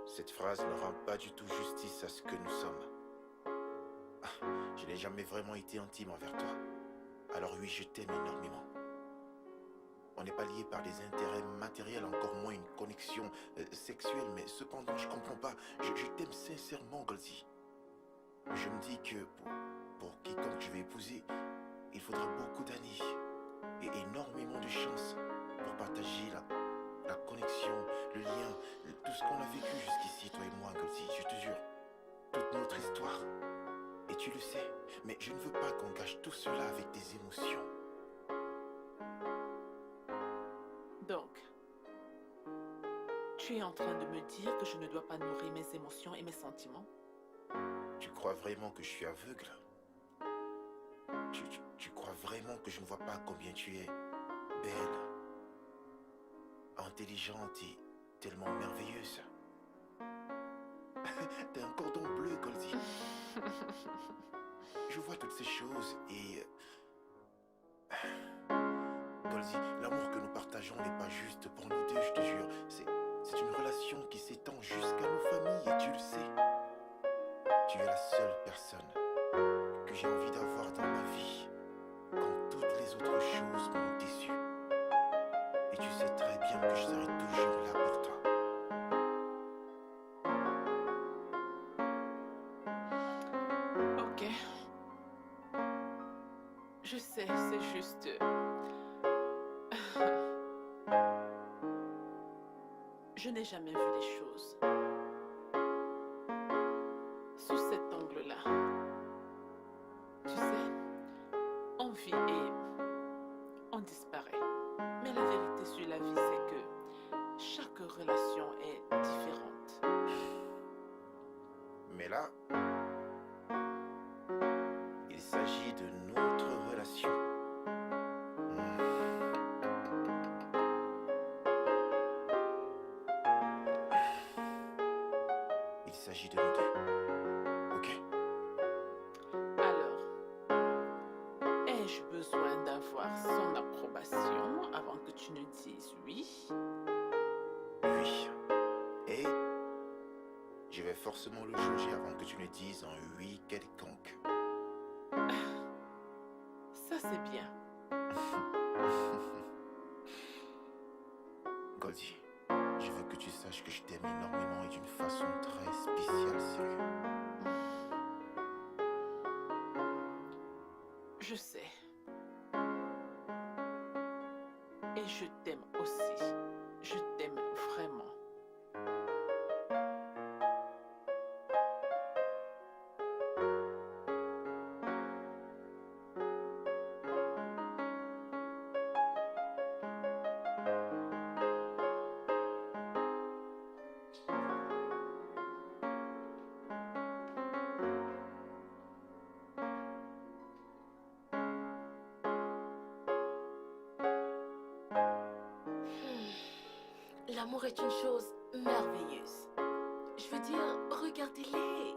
Cette phrase ne rend pas du tout justice à ce que nous sommes. Ah, je n'ai jamais vraiment été intime envers toi. Alors oui, je t'aime énormément. On n'est pas liés par des intérêts matériels, encore moins une connexion sexuelle, mais cependant, je comprends pas. Je t'aime sincèrement, Golzi. Je me dis que pour quiconque je vais épouser, il faudra beaucoup d'années et énormément de chance pour partager la connexion, le lien, tout ce qu'on a vécu jusqu'ici, toi et moi, Golzi, je te jure. Toute notre histoire. Et tu le sais, mais je ne veux pas qu'on gâche tout cela avec des émotions. Donc, tu es en train de me dire que je ne dois pas nourrir mes émotions et mes sentiments? Tu crois vraiment que je suis aveugle? Tu crois vraiment que je ne vois pas combien tu es belle, intelligente et tellement merveilleuse? T'es un cordon bleu, Golzi. Je vois toutes ces choses et... Golzi, l'amour que nous partageons n'est pas juste pour nous deux, je te jure. C'est une relation qui s'étend jusqu'à nos familles et tu le sais. Tu es la seule personne que j'ai envie d'avoir dans ma vie quand toutes les autres choses m'ont déçu. Et tu sais très bien que je serai toujours là pour toi. Ok. Je sais, c'est juste... Je n'ai jamais vu les choses sous cet angle-là. Tu sais, on vit et on disparaît. Mais la vérité sur la vie, c'est que chaque relation est différente. Mais là, il s'agit de notre relation. Il s'agit de nous deux. Ok? Alors, ai-je besoin d'avoir son approbation avant que tu ne dises oui? Oui. Et je vais forcément le juger avant que tu ne dises un oui quelconque. Ça, c'est bien. Goldi, je veux que tu saches que je t'aime énormément et d'une façon très spéciale, sérieux. Je sais. Et je t'aime aussi. Je t'aime vraiment. L'amour est une chose merveilleuse. Je veux dire, regardez-les.